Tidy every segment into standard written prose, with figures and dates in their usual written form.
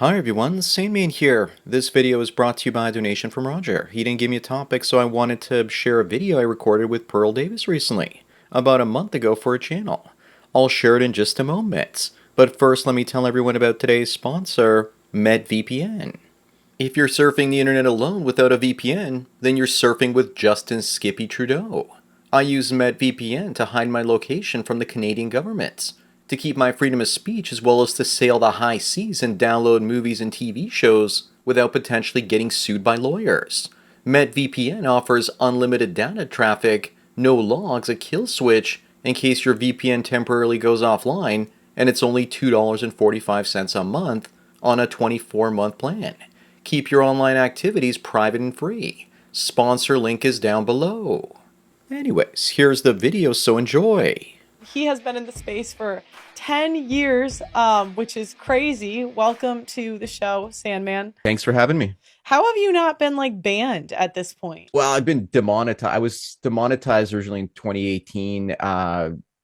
Hi everyone, Sandman here. This video is brought to you by a donation from Roger. He didn't give me a topic, so I wanted to share a video I recorded with Pearl Davis recently, about a month ago for a channel. I'll share it in just a moment. But first, let me tell everyone about today's sponsor, MedVPN. If you're surfing the internet alone without a VPN, then you're surfing with Justin Skippy Trudeau. I use MedVPN to hide my location from the Canadian government, to keep my freedom of speech, as well as to sail the high seas and download movies and TV shows without potentially getting sued by lawyers. MedVPN offers unlimited data traffic, no logs, a kill switch in case your VPN temporarily goes offline, and it's only $2.45 a month on a 24-month plan. Keep your online activities private and free. Sponsor link is down below. Anyways, here's the video, so enjoy. He has been in the space for 10 years, which is crazy. Welcome to the show, Sandman. Thanks for having me. How have you not been like banned at this point? Well, I've been demonetized. I was demonetized originally in 2018.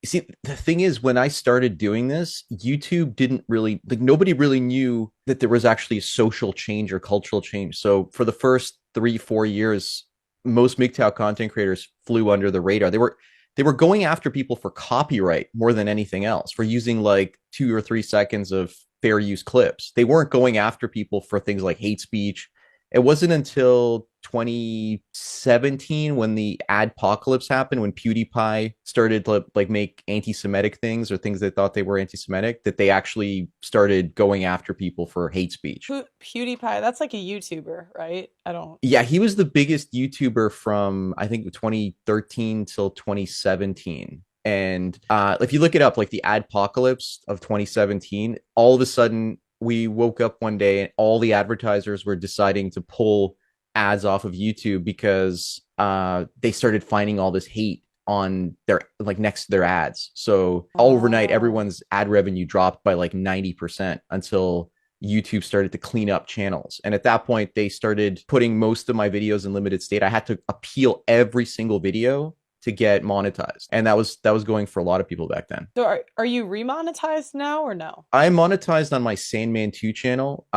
See, the thing is, when I started doing this, YouTube didn't really, like, nobody really knew that there was actually a social change or cultural change. So for the first 3, 4 years, most MGTOW content creators flew under the radar. They were going after people for copyright more than anything else, for using like 2 or 3 seconds of fair use clips. They weren't going after people for things like hate speech. It wasn't until 2017 when the adpocalypse happened, when PewDiePie started to like make anti-Semitic things or things they thought they were anti-Semitic, that they actually started going after people for hate speech. PewDiePie, that's like a YouTuber, right? I don't. Yeah, he was the biggest YouTuber from, I think, 2013 till 2017. And if you look it up, like the adpocalypse of 2017, all of a sudden we woke up one day and all the advertisers were deciding to pull ads off of YouTube because they started finding all this hate on their, like, next to their ads. So overnight, everyone's ad revenue dropped by like 90% until YouTube started to clean up channels. And at that point, they started putting most of my videos in limited state. I had to appeal every single video to get monetized. And that was going for a lot of people back then. So are you remonetized now or no? I monetized on my Sandman 2 channel.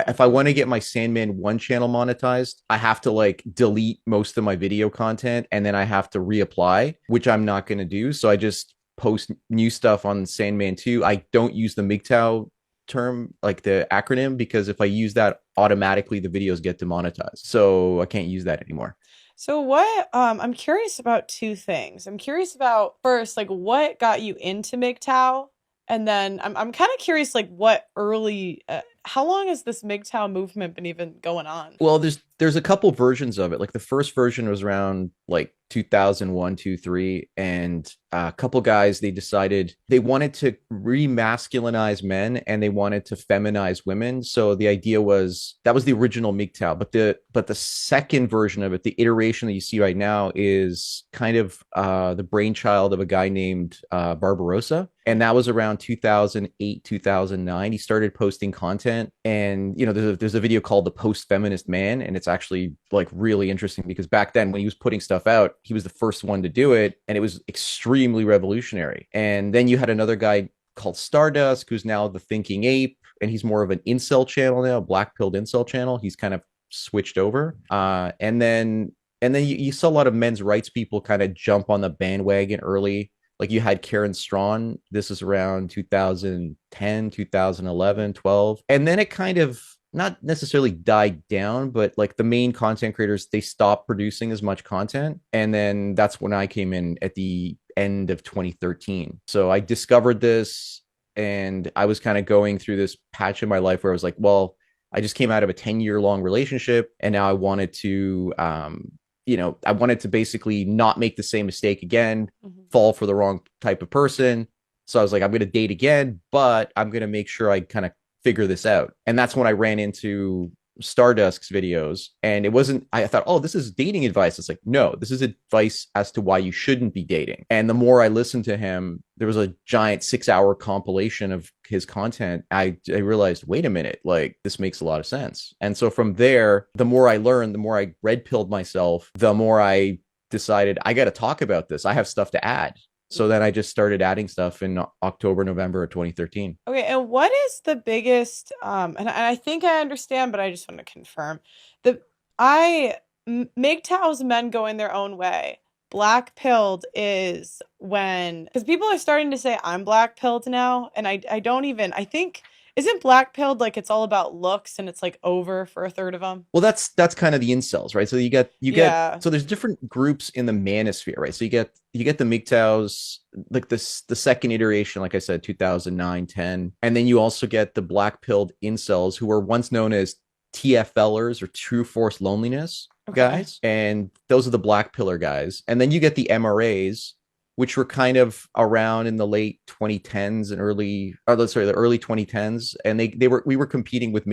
If I want to get my Sandman 1 channel monetized, I have to like delete most of my video content and then I have to reapply, which I'm not going to do. So I just post new stuff on Sandman 2. I don't use the MGTOW term, like the acronym, because if I use that, automatically the videos get demonetized. So I can't use that anymore. So what I'm curious about two things. I'm curious about first, like what got you into MGTOW? And then I'm kind of curious, like what early, how long has this MGTOW movement been even going on? Well, there's a couple versions of it. Like the first version was around like 2001, 2, 3, and a couple guys, they decided they wanted to remasculinize men and they wanted to feminize women. So the idea was that was the original MGTOW, but the second version of it, the iteration that you see right now, is kind of the brainchild of a guy named Barbarossa. And that was around 2008, 2009. He started posting content, and there's a video called "The Post-Feminist Man," and it's actually like really interesting because back then when he was putting stuff out, he was the first one to do it, and it was extremely revolutionary. And then you had another guy called Stardust, who's now the Thinking Ape, and he's more of an incel channel now, black-pilled incel channel. He's kind of switched over, and then you saw a lot of men's rights people kind of jump on the bandwagon early. Like you had Karen Strawn. This is around 2010, 2011, 12. And then it kind of not necessarily died down, but like the main content creators, they stopped producing as much content. And then that's when I came in at the end of 2013. So I discovered this, and I was kind of going through this patch in my life where I was like, well, I just came out of a 10-year-long relationship, and now I wanted to I wanted to basically not make the same mistake again, fall for the wrong type of person. So I was like, I'm going to date again, but I'm going to make sure I kind of figure this out. And that's when I ran into Stardust's videos. And it wasn't, I thought, oh, this is dating advice. It's like, no, this is advice as to why you shouldn't be dating. And the more I listened to him, there was a giant 6-hour compilation of his content. I realized, wait a minute, like this makes a lot of sense. And so from there, the more I learned, the more I red pilled myself, the more I decided I got to talk about this. I have stuff to add. So then I just started adding stuff in October, November of 2013. Okay, and what is the biggest and I think I understand, but I just want to confirm. The I MGTOW's men going their own way. Black pilled is when because people are starting to say I'm black pilled now, and I don't even I think isn't black pilled like it's all about looks and it's like over for a third of them? Well, that's kind of the incels, right? So you get Yeah. so there's different groups in the manosphere, right? So you get the MGTOWs, like this the second iteration, like I said, 2009, 10, and then you also get the black pilled incels who were once known as TFLers or True Force Loneliness Okay. guys, and those are the black pillar guys. And then you get the MRAs, which were kind of around in the late 2010s and the early 2010s, and we were competing with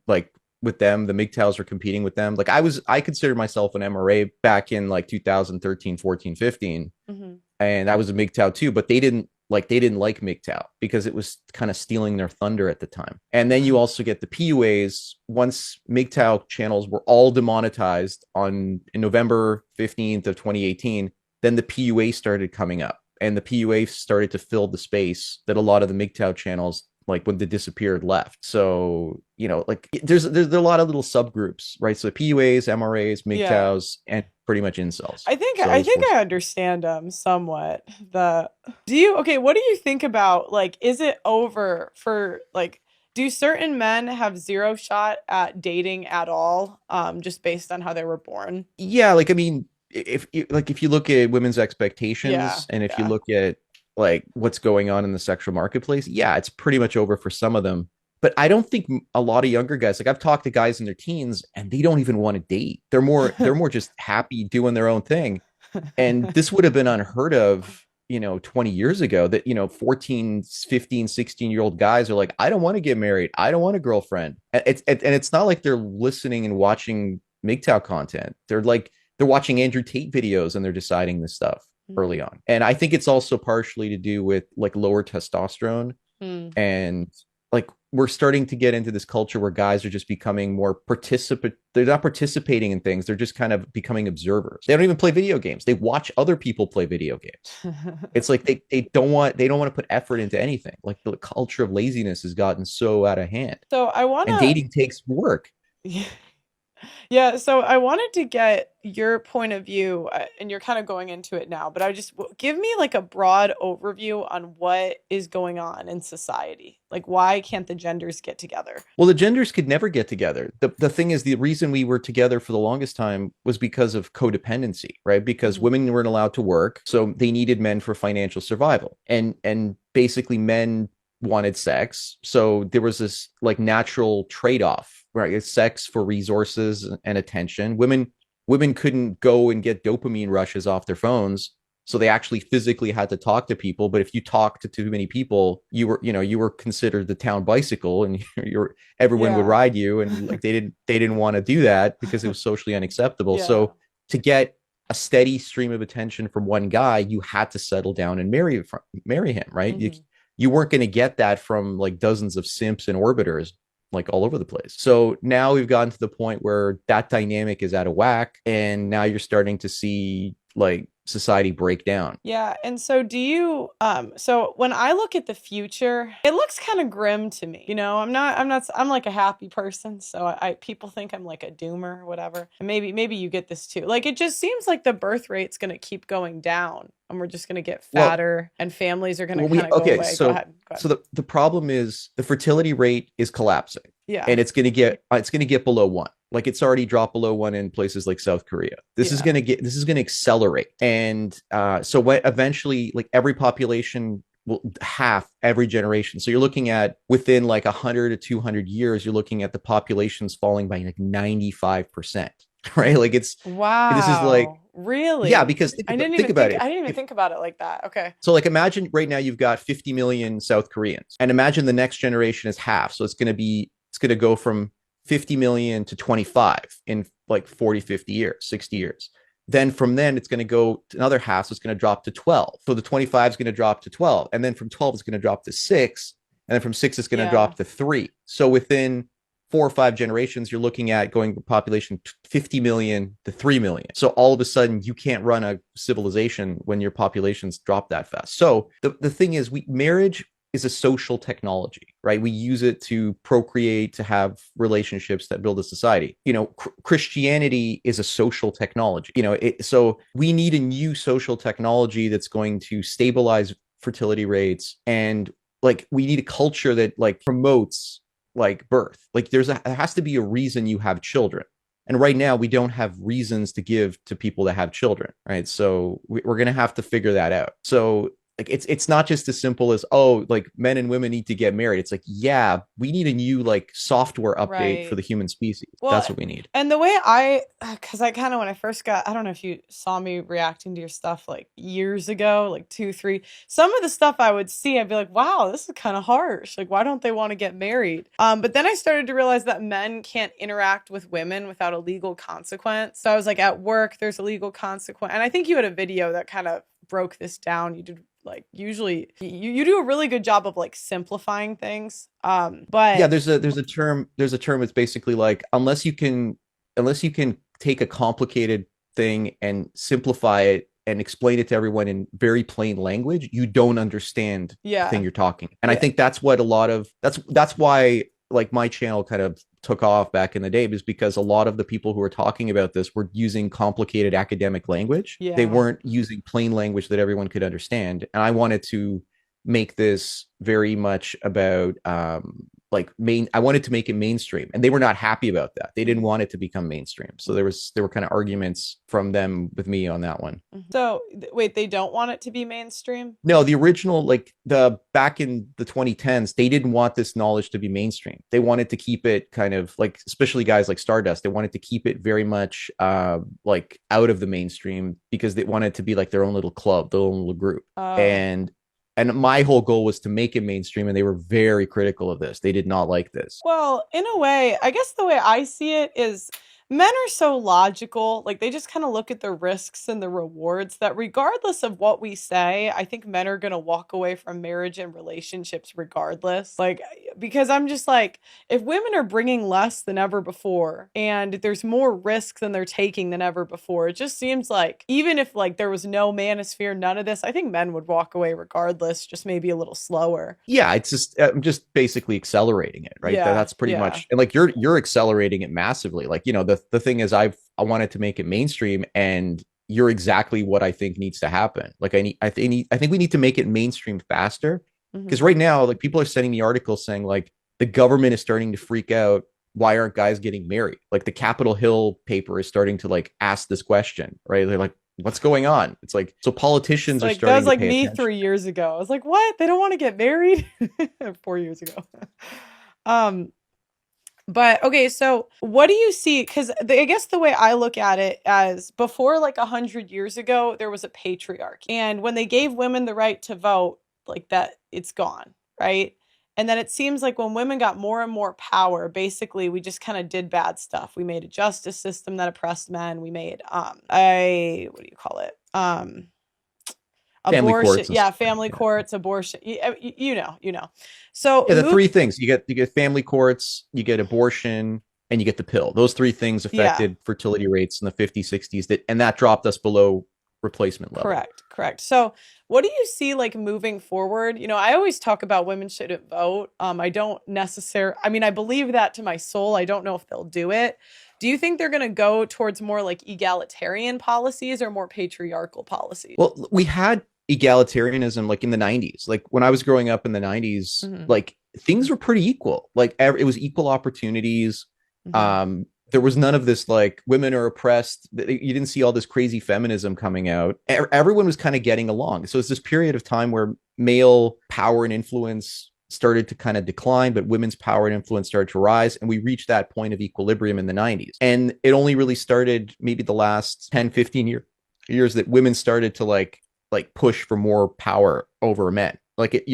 like with them. The MGTOWs were competing with them. Like I considered myself an MRA back in like 2013, 14, 15, Hmm. and I was a MGTOW too, but they didn't like MGTOW because it was kind of stealing their thunder at the time. And then you also get the PUAs. Once MGTOW channels were all demonetized in November 15th of 2018, then the PUA started coming up, and the PUA started to fill the space that a lot of the MGTOW channels, like when they disappeared, left. So like there's a lot of little subgroups, right? So PUAs, MRAs, Yeah. MGTOWs, and pretty much incels. I think So I those think four. I understand somewhat. The do you okay, what do you think about like is it over for like do certain men have zero shot at dating at all just based on how they were born? Yeah, like I mean, if you look at women's Yeah. expectations and if you Yeah. look at like what's going on in the sexual marketplace, yeah, it's pretty much over for some of them. But I don't think a lot of younger guys, like I've talked to guys in their teens and they don't even want to date. They're more just happy doing their own thing. And this would have been unheard of, 20 years ago that, 14, 15, 16-year-old guys are like, I don't want to get married. I don't want a girlfriend. And it's not like they're listening and watching MGTOW content. They're watching Andrew Tate videos and they're deciding this stuff early Mhm. on. And I think it's also partially to do with like lower testosterone, Mm. and like we're starting to get into this culture where guys are just becoming more participant. They're not participating in things, they're just kind of becoming observers. They don't even play video games, they watch other people play video games. It's like they don't want to put effort into anything. Like the culture of laziness has gotten so out of hand, So I want and to dating takes work. Yeah, so I wanted to get your point of view, and you're kind of going into it now, but give me like a broad overview on what is going on in society. Like, why can't the genders get together? Well, the genders could never get together. The thing is, the reason we were together for the longest time was because of codependency, right? Because Hmm. women weren't allowed to work, so they needed men for financial survival. And basically men wanted sex. So there was this like natural trade-off, right? It's sex for resources and attention. Women couldn't go and get dopamine rushes off their phones, so they actually physically had to talk to people. But if you talked to too many people, you were considered the town bicycle, and everyone would Yeah. ride you, and like they didn't want to do that because it was socially unacceptable. Yeah. So to get a steady stream of attention from one guy, you had to settle down and marry him, right? you Hmm. you weren't going to get that from like dozens of simps and orbiters like all over the place. So now we've gotten to the point where that dynamic is out of whack, and now you're starting to see like society break down. Yeah, and so do you so when I look at the future, it looks kind of grim to me. I'm like a happy person, so I people think I'm like a doomer or whatever. And maybe you get this too. Like it just seems like the birth rate's going to keep going down and we're just going to get Well, fatter and families are going to well, kind we of go okay. away. Go So ahead. Go so ahead. the problem is the fertility rate is collapsing, Yeah. and it's going to get below one. Like it's already dropped below one in places like South Korea. Yeah. This is going to accelerate, and so what eventually like every population will half every generation. So you're looking at within like 100 to 200 years, you're looking at the populations falling by like 95%, right? Like this is like, Wow. yeah, Really? because think about it. I didn't even If think about it like that. Okay. so like imagine right now you've got 50 million South Koreans, and imagine the next generation is half. So it's going to go from 50 million to 25 in like 40, 50 years, 60 years. Then it's going to go to another half. So it's going to drop to 12. So the 25 is going to drop to 12. And then from 12, it's going to drop to 6. And then from 6, it's going to Yeah. drop to 3. So within 4 or 5 generations, you're looking at going from population 50 million to 3 million. So all of a sudden, you can't run a civilization when your populations drop that fast. So the thing is, marriage is a social technology, right? We use it to procreate, to have relationships that build a society. Christianity is a social technology. So we need a new social technology that's going to stabilize fertility rates, and like we need a culture that like promotes like birth. Like there has to be a reason you have children. And right now we don't have reasons to give to people that have children, right? So we're going to have to figure that out. So like it's not just as simple as, oh, like men and women need to get married. It's like, yeah, we need a new like software update for Right. the human species. Well, That's what we need. and the way because I kind of, when I first got, I don't know if you saw me reacting to your stuff like years ago, like two, three, some of the stuff I would see, I'd be like, wow, this is kind of harsh. Like, why don't they want to get married? But then I started to realize that men can't interact with women without a legal consequence. So I was like, at work, there's a legal consequence. And I think you had a video that kind of broke this down. You did like usually you do a really good job of like simplifying things. Yeah, But there's a term that's basically like, unless you can take a complicated thing and simplify it and explain it to everyone in very plain language, you don't understand the thing yeah, you're talking. And I yeah, think that's what a lot of that's why like my channel kind of took off back in the day, is because a lot of the people who were talking about this were using complicated academic language. They yeah. weren't using plain language that everyone could understand. And I wanted to make this very much about I wanted to make it mainstream, and they were not happy about that. They didn't Mhm. want it to become mainstream. So there were kind of arguments from them with me on that one. Mhm. So wait, they don't want it to be mainstream? No, the original, like the back in the 2010s, they didn't want this knowledge to be mainstream. They wanted to keep it kind of like, especially guys like Stardust, they wanted to keep it very much like out of the mainstream, because they wanted to be like their own little club, their own little group. Oh. And my whole goal was to make it mainstream, and they were very critical of this. They did not like this. Well, in a way, I guess the way I see it is men are so logical. Like they just kind of look at the risks and the rewards that regardless of what we say, I think men are going to walk away from marriage and relationships regardless. Like, because I'm just like, if women are bringing less than ever before and there's more risk than they're taking than ever before, it just seems like even if like there was no manosphere, none of this, I think men would walk away regardless, just maybe a little slower. Yeah, it's just I'm just basically accelerating it, right? Yeah, That's pretty yeah. much, and like you're accelerating it massively. Like, the thing is, I wanted to make it mainstream, and you're exactly what I think needs to happen. Like I think we need to make it mainstream faster, because Mhm. right now, like, people are sending me articles saying like the government is starting to freak out. Why aren't guys getting married? Like the Capitol Hill paper is starting to like ask this question, right? They're like, what's going on? It's like, so It's politicians are like that was starting to like pay me attention. 3 years ago. I was like, "What? They don't want to get married?" 4 years ago. Um, but okay, so what do you see? Because I guess the way I look at it as before, like 100 years ago, there was a patriarchy, and when they gave women the right to vote, like that, it's gone, right? And then it seems like when women got more and more power, basically we just kind of did bad stuff. We made a justice system that oppressed men. We made a what do you call it? Family Abortion, courts and yeah, stuff like family that. courts, abortion, you know. So Yeah, the move, three things you get family courts, you get abortion, and you get the pill. Those three things yeah, affected fertility rates in the 50s, 60s, that dropped us below replacement level. correct, correct. So what do you see like moving forward? I always talk about women shouldn't vote. I don't necessarily, I mean, I believe that to my soul. I don't know if they'll do it. Do you think they're going to go towards more like egalitarian policies or more patriarchal policies? Well, we had egalitarianism like in the 90s. Like when I was growing up in the 90s, Hmm. like things were pretty equal. Like it was equal opportunities. Hmm. There was none of this like women are oppressed. You didn't see all this crazy feminism coming out. Everyone was kind of getting along. So it's this period of time where male power and influence started to kind of decline, but women's power and influence started to rise. And we reached that point of equilibrium in the 90s. And it only really started maybe the last 10, 15 years that women started to like push for more power over men. Like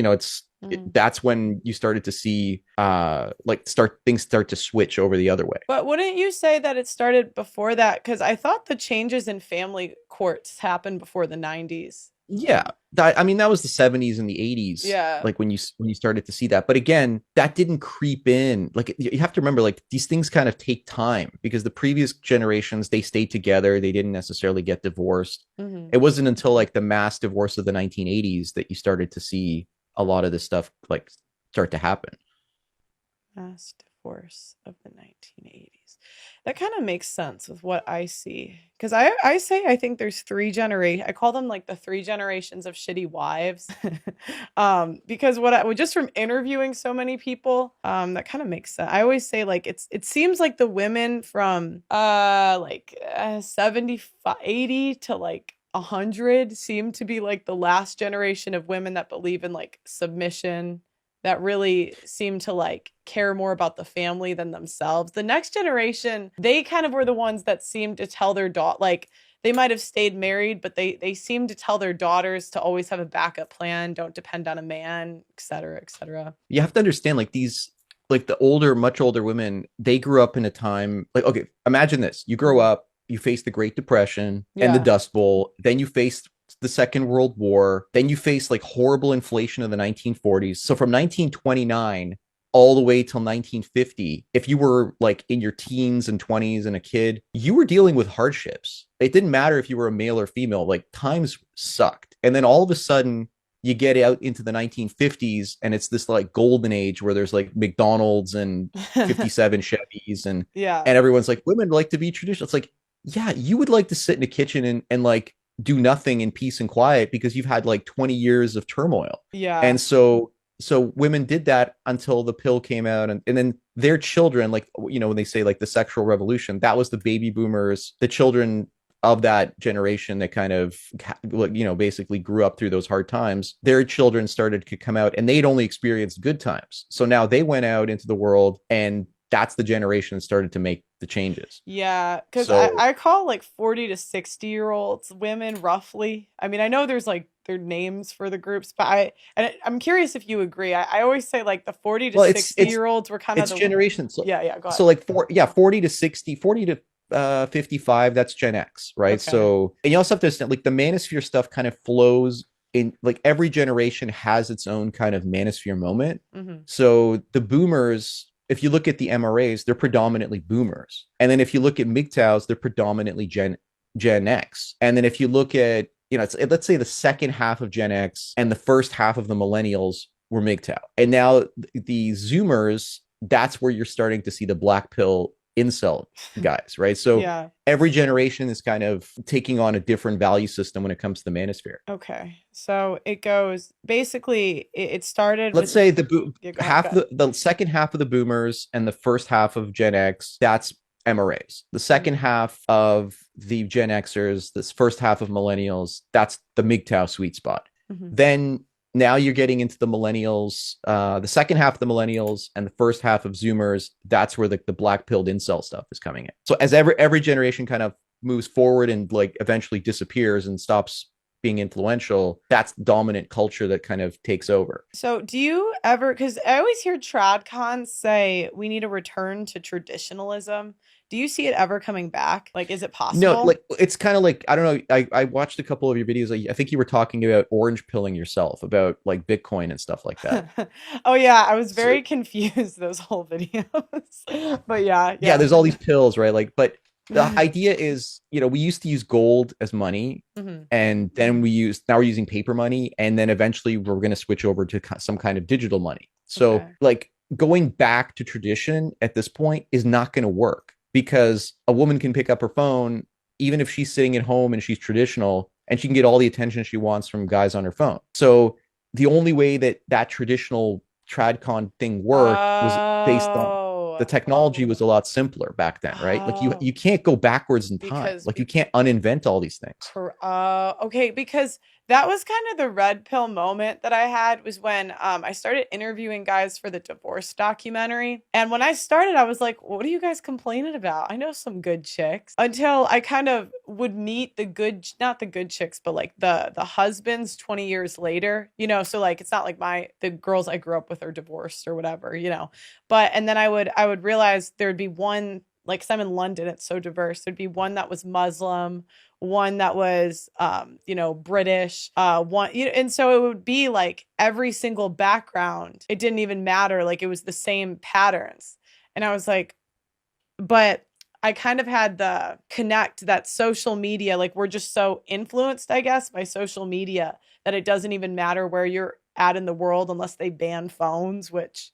that's when you started to see like start to switch over the other way. But wouldn't you say that it started before that? Because I thought the changes in family courts happened before the 90s. Yeah, that, I mean, that was the 70s and the 80s, Yeah. like when you started to see that. But again, that didn't creep in. Like you have to remember, like these things kind of take time because the previous generations they stayed together, they didn't necessarily get divorced. Hmm. It wasn't until like the mass divorce of the 1980s that you started to see a lot of this stuff like start to happen. Mass divorce of the 1980s. That kind of makes sense with what I see. Because I say I think there's three generation. I call them like the three generations of shitty wives. Because what I just from interviewing so many people, that kind of makes sense. I always say like it seems like the women from 75 80 to like 100 seem to be like the last generation of women that believe in like submission, that really seem to like care more about the family than themselves. The next generation, they kind of were the ones that seemed to tell their daughter, like they might have stayed married, but they seem to tell their daughters to always have a backup plan, don't depend on a man, et cetera, et cetera. You have to understand, like these, like the older, much older women, they grew up in a time like, okay, imagine this: you grow Mhm. up, you face the Great Depression and the Yeah. Dust Bowl, then you face the Second World War, then you face like horrible inflation of the 1940s. So from 1929 all the way till 1950, if you were like in your teens and 20s and a kid, you were dealing with hardships. It didn't matter if you were a male or female, like times sucked. And then all of a sudden, you get out into the 1950s and it's this like golden age where there's like McDonald's and 57 Chevys Yeah. and everyone's like, women like to be traditional. It's like, yeah, you would like to sit in a kitchen and like do nothing in peace and quiet because you've had like 20 years of turmoil. Yeah. And so women did that until the pill came out, and then their children, like, you know, when they say like the sexual revolution, that was the baby boomers, the children of that generation that kind of, you know, basically grew up through those hard times. Their children started to come out and they'd only experienced good times, so now they went out into the world, and that's the generation that started to make the changes. Yeah, because So I call like 40 to 60-year olds women roughly. I mean, I know there's like their names for the groups, but I'm curious if you agree. I always say like the 40 to well, it's 60 it's year olds were kind of it's the, generations. So, yeah, yeah, go so ahead. like 40 to 60, 40 to 55, that's Gen X, right? Okay. So, and you also have to understand, like the Manosphere stuff kind of flows in, like every generation has its own kind of Manosphere moment. Hmm. So the boomers, if you look at the MRAs, they're predominantly boomers. And then if you look at MGTOWs, they're predominantly Gen X. And then if you look at, you know, let's say the second half of Gen X and the first half of the millennials were MGTOW. And now the Zoomers, that's where you're starting to see the black pill incel guys, right? So Yeah. every generation is kind of taking on a different value system when it comes to the manosphere. Okay. So it goes basically, it started Let's with, say yeah, go ahead, go ahead. the second half of the boomers and the first half of Gen X, that's MRAs. The second Hmm. half of the Gen Xers, this first half of millennials, that's the MGTOW sweet spot. Hmm. Then now you're getting into the millennials, the second half of the millennials and the first half of Zoomers. That's where the black pilled incel stuff is coming in. So as every generation kind of moves forward and like eventually disappears and stops being influential, that's dominant culture that kind of takes over. So do you ever, because I always hear tradcons say we need a return to traditionalism. Do you see it ever coming back? Like, is it No, possible? like it's kind of like, I don't know. I watched a couple of your videos. I think you were talking about orange pilling yourself about like Bitcoin and stuff like that. Oh yeah, I was So very confused those whole videos. But yeah, yeah, yeah. there's all these pills, right? Like, but the Hmm. idea is, you know, we used to use gold as money, and then now we're using paper money, and then eventually we're going to switch over to some kind of digital money. So Okay. like going back to tradition at this point is not going to work because a woman can pick up her phone even if she's sitting at home and she's traditional, and she can get all the attention she wants from guys on her phone. So the only way that that traditional tradcon thing worked was based on the Oh. technology was a lot simpler back then, right? Like Oh. you can't go backwards in time. Because Like you can't uninvent all these things. Okay, because that was kind of the red pill moment that I had was when I started interviewing guys for the divorce documentary. And when I started, I was like, what are you guys complaining about? I know some good chicks. Until I kind of would meet the good, not the good chicks, but like the husbands 20 years later, you know, so like it's not like the girls I grew up with are divorced or whatever, you know. But and then I would realize there'd be one like, 'cause I'm in London, it's so diverse. There'd be one that was Muslim, one that was, British, one, and so it would be like every single background. It didn't even matter. Like, it was the same patterns. And I was like, but I kind of had the connect that social media, like, we're just so influenced, I guess, by social media that it doesn't even matter where you're at in the world unless they ban phones, which,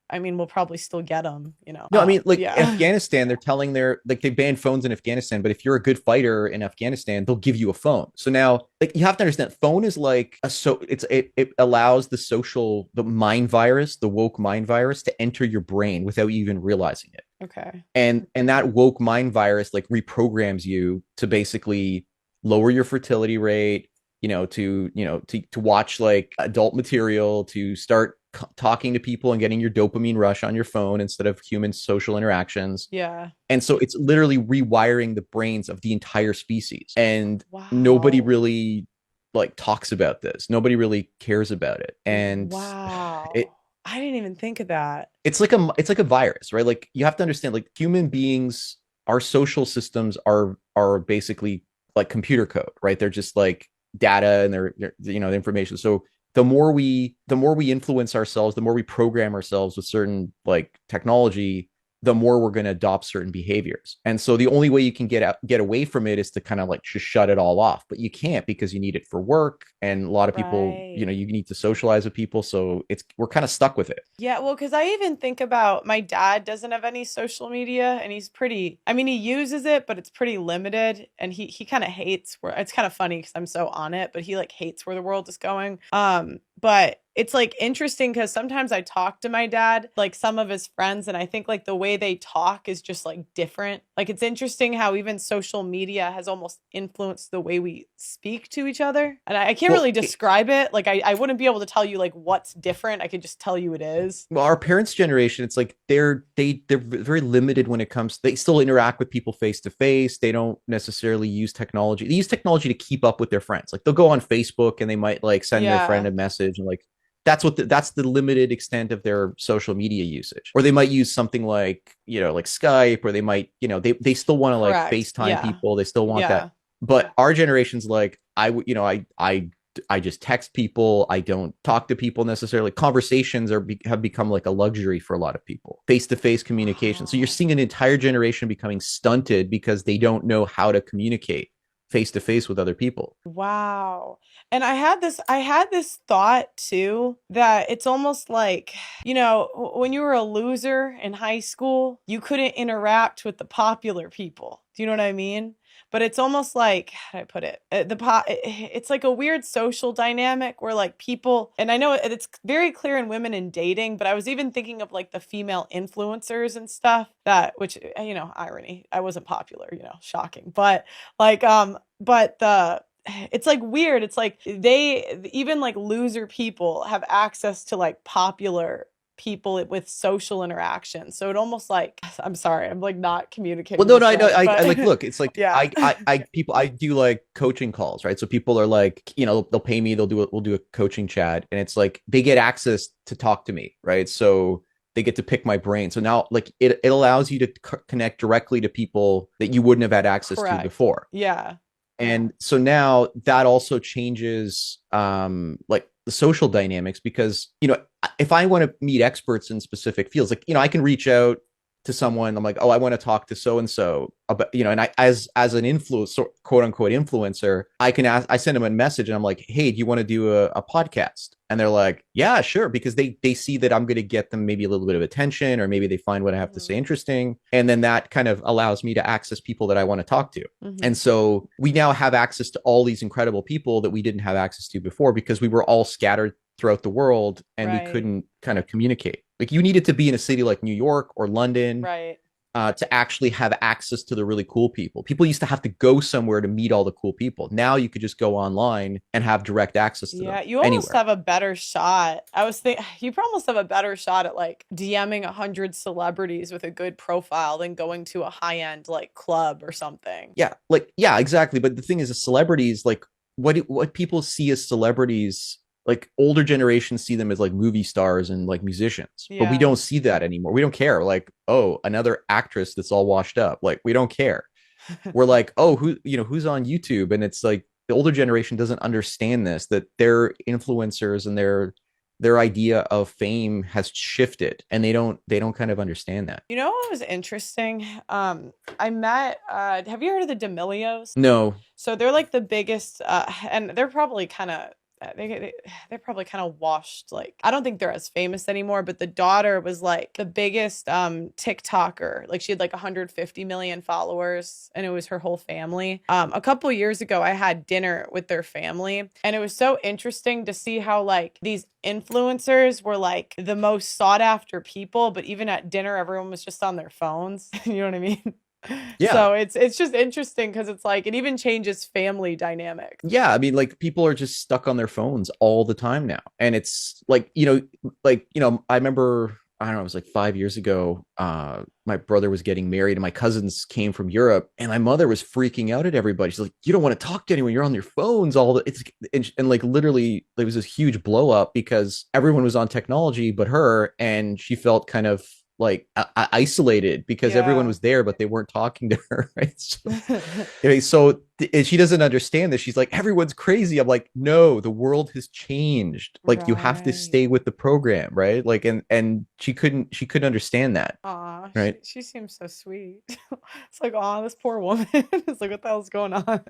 I mean, we'll probably still get them, No, I mean, like yeah. Afghanistan, they're telling their like they banned phones in Afghanistan, but if you're a good fighter in Afghanistan, they'll give you a phone. So now, like you have to understand, phone is like it allows the mind virus, the woke mind virus, to enter your brain without you even realizing it. Okay. And that woke mind virus like reprograms you to basically lower your fertility rate, to watch like adult material, to start talking to people and getting your dopamine rush on your phone instead of human social interactions. Yeah. And so it's literally rewiring the brains of the entire species. And nobody Wow. really like talks about this. Nobody really cares about it. And it Wow. I didn't even think of that. it's like a virus, right? Like you have to understand, like human beings, our social systems are basically like computer code, right? They're just like data and they're the information. So the more we influence ourselves, the more we program ourselves with certain like technology, the more we're going to adopt certain behaviors. And so the only way you can get away from it is to kind of like just shut it all off. But you can't, because you need it for work, and a lot of people, Right. you need to socialize with people. So we're kind of stuck with it. Yeah, well, because I even think about my dad doesn't have any social media, and he's pretty, I mean, he uses it, but it's pretty limited. And he kind of hates where, it's kind of funny because I'm so on it, but he like hates where the world is going. But it's like interesting because sometimes I talk to my dad, like some of his friends, and I think like the way they talk is just like different. Like, it's interesting how even social media has almost influenced the way we speak to each other. And I can't Well, really describe it. Like, I wouldn't be able to tell you like what's different. I could just tell you it is. well, our parents' generation, it's like they're very limited when it comes. They still interact with people face to face. They don't necessarily use technology. They use technology to keep up with their friends. Like they'll go on Facebook and they might like send their friend Yeah. a message, and like that's the limited extent of their social media usage. Or they might use something like like Skype, or they might they still want to like Correct. FaceTime Yeah. people. They still want that. Yeah. But our generation's like I just text people. I don't talk to people necessarily. Conversations have become like a luxury for a lot of people. Face to face communication. So you're Wow. seeing an entire generation becoming stunted because they don't know how to communicate face to face with other people. Wow. And I had this thought too that it's almost like, when you were a loser in high school, you couldn't interact with the popular people. Do you know what I mean? But it's almost like, how do I put it? It's like a weird social dynamic where like people, and I know it's very clear in women in dating, but I was even thinking of like the female influencers and stuff which, irony, I wasn't popular, shocking. But like, but it's like weird. It's like they, even like loser people have access to like popular people with social interaction. So it almost like, I'm sorry, I'm like not Well, communicating no, no, this I know. right, I but like look. It's like yeah. I do like coaching calls, right? So people are like, they'll pay me. We'll do a coaching chat, and it's like they get access to talk to me, right? So they get to pick my brain. So now, like it allows you to connect directly to people that you wouldn't have had access to Correct. before. Yeah. And so now that also changes like the social dynamics, because if I want to meet experts in specific fields, like I can reach out to someone. I'm like, oh, I want to talk to so and so about, and I, as an influencer, quote unquote influencer, I send them a message and I'm like, hey, do you want to do a podcast? And they're like, yeah, sure, because they see that I'm going to get them maybe a little bit of attention, or maybe they find what I have to say Hmm. interesting, and then that kind of allows me to access people that I want to talk to. Hmm. And so we now have access to all these incredible people that we didn't have access to before, because we were all scattered throughout the world and we Right. couldn't kind of communicate. Like you needed to be in a city like New York or London Right. to actually have access to the really cool people. People used to have to go somewhere to meet all the cool people. Now you could just go online and have direct access to them Yeah, you almost anywhere. have a better shot. I was think you almost have a better shot at like DMing 100 celebrities with a good profile than going to a high-end like club or something. Yeah, exactly. But the thing is, the celebrities, like what people see as celebrities, like older generations see them as like movie stars and like musicians, but we Yeah. don't see that anymore. We don't care. Like, oh, another actress that's all washed up. Like, we don't care. We're like, oh, who's on YouTube? And it's like the older generation doesn't understand this, that their influencers and their idea of fame has shifted, and they don't kind of understand that. You know what was interesting? I met have you heard of the D'Amelios? No. So they're like the biggest and they're probably kind of they're probably kind of washed. Like, I don't think they're as famous anymore, but the daughter was like the biggest TikToker. Like, she had like 150 million followers, and it was her whole family. A couple years ago I had dinner with their family, and it was so interesting to see how like these influencers were like the most sought after people, but even at dinner everyone was just on their phones. You know what I mean? Yeah. So it's just interesting because it's like it even changes family dynamics. Yeah, I mean, like, people are just stuck on their phones all the time now, and it's like, I remember, I don't know, it was like 5 years ago. My brother was getting married, and my cousins came from Europe, and my mother was freaking out at everybody. She's like, "You don't want to talk to anyone. You're on your phones all the." And like literally, there was this huge blow up because everyone was on technology but her, and she felt kind of like isolated because everyone Yeah. was there, but they weren't talking to her. Right? So, okay, so and she doesn't understand this. She's like, everyone's crazy. I'm like, no, the world has changed. Like, you have to Right. stay with the program, right? Like, and she couldn't understand that, Aw, right? she seems so sweet. It's like, aw, this poor woman. It's like, what the hell's going on?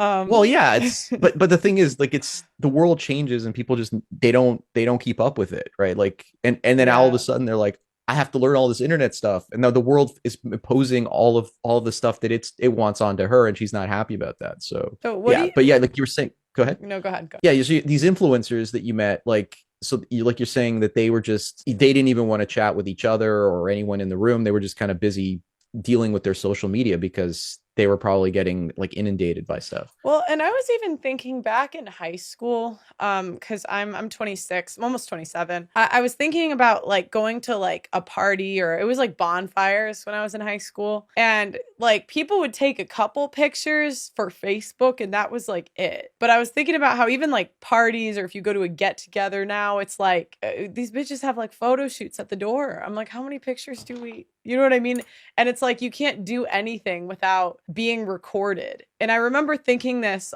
Um, Well, yeah, it's but the thing is, like, it's the world changes and people just they don't keep up with it, right? Like, and then all of a yeah. sudden they're like, I have to learn all this internet stuff, and now the world is imposing all of the stuff that it wants onto her, and she's not happy about that. So So what do yeah, you, but yeah, like you were saying, go ahead. no, go ahead, go. Yeah, you see these influencers that you met, like, so you, like, you're saying that they didn't even want to chat with each other or anyone in the room. They were just kind of busy dealing with their social media because they were probably getting like inundated by stuff. Well, and I was even thinking back in high school, because I'm 26, I'm almost 27. I was thinking about like going to like a party, or it was like bonfires when I was in high school, and like people would take a couple pictures for Facebook, and that was like it. But I was thinking about how even like parties, or if you go to a get together now, it's like these bitches have like photo shoots at the door. I'm like, how many pictures do we? You know what I mean? And it's like you can't do anything without being recorded. And I remember thinking this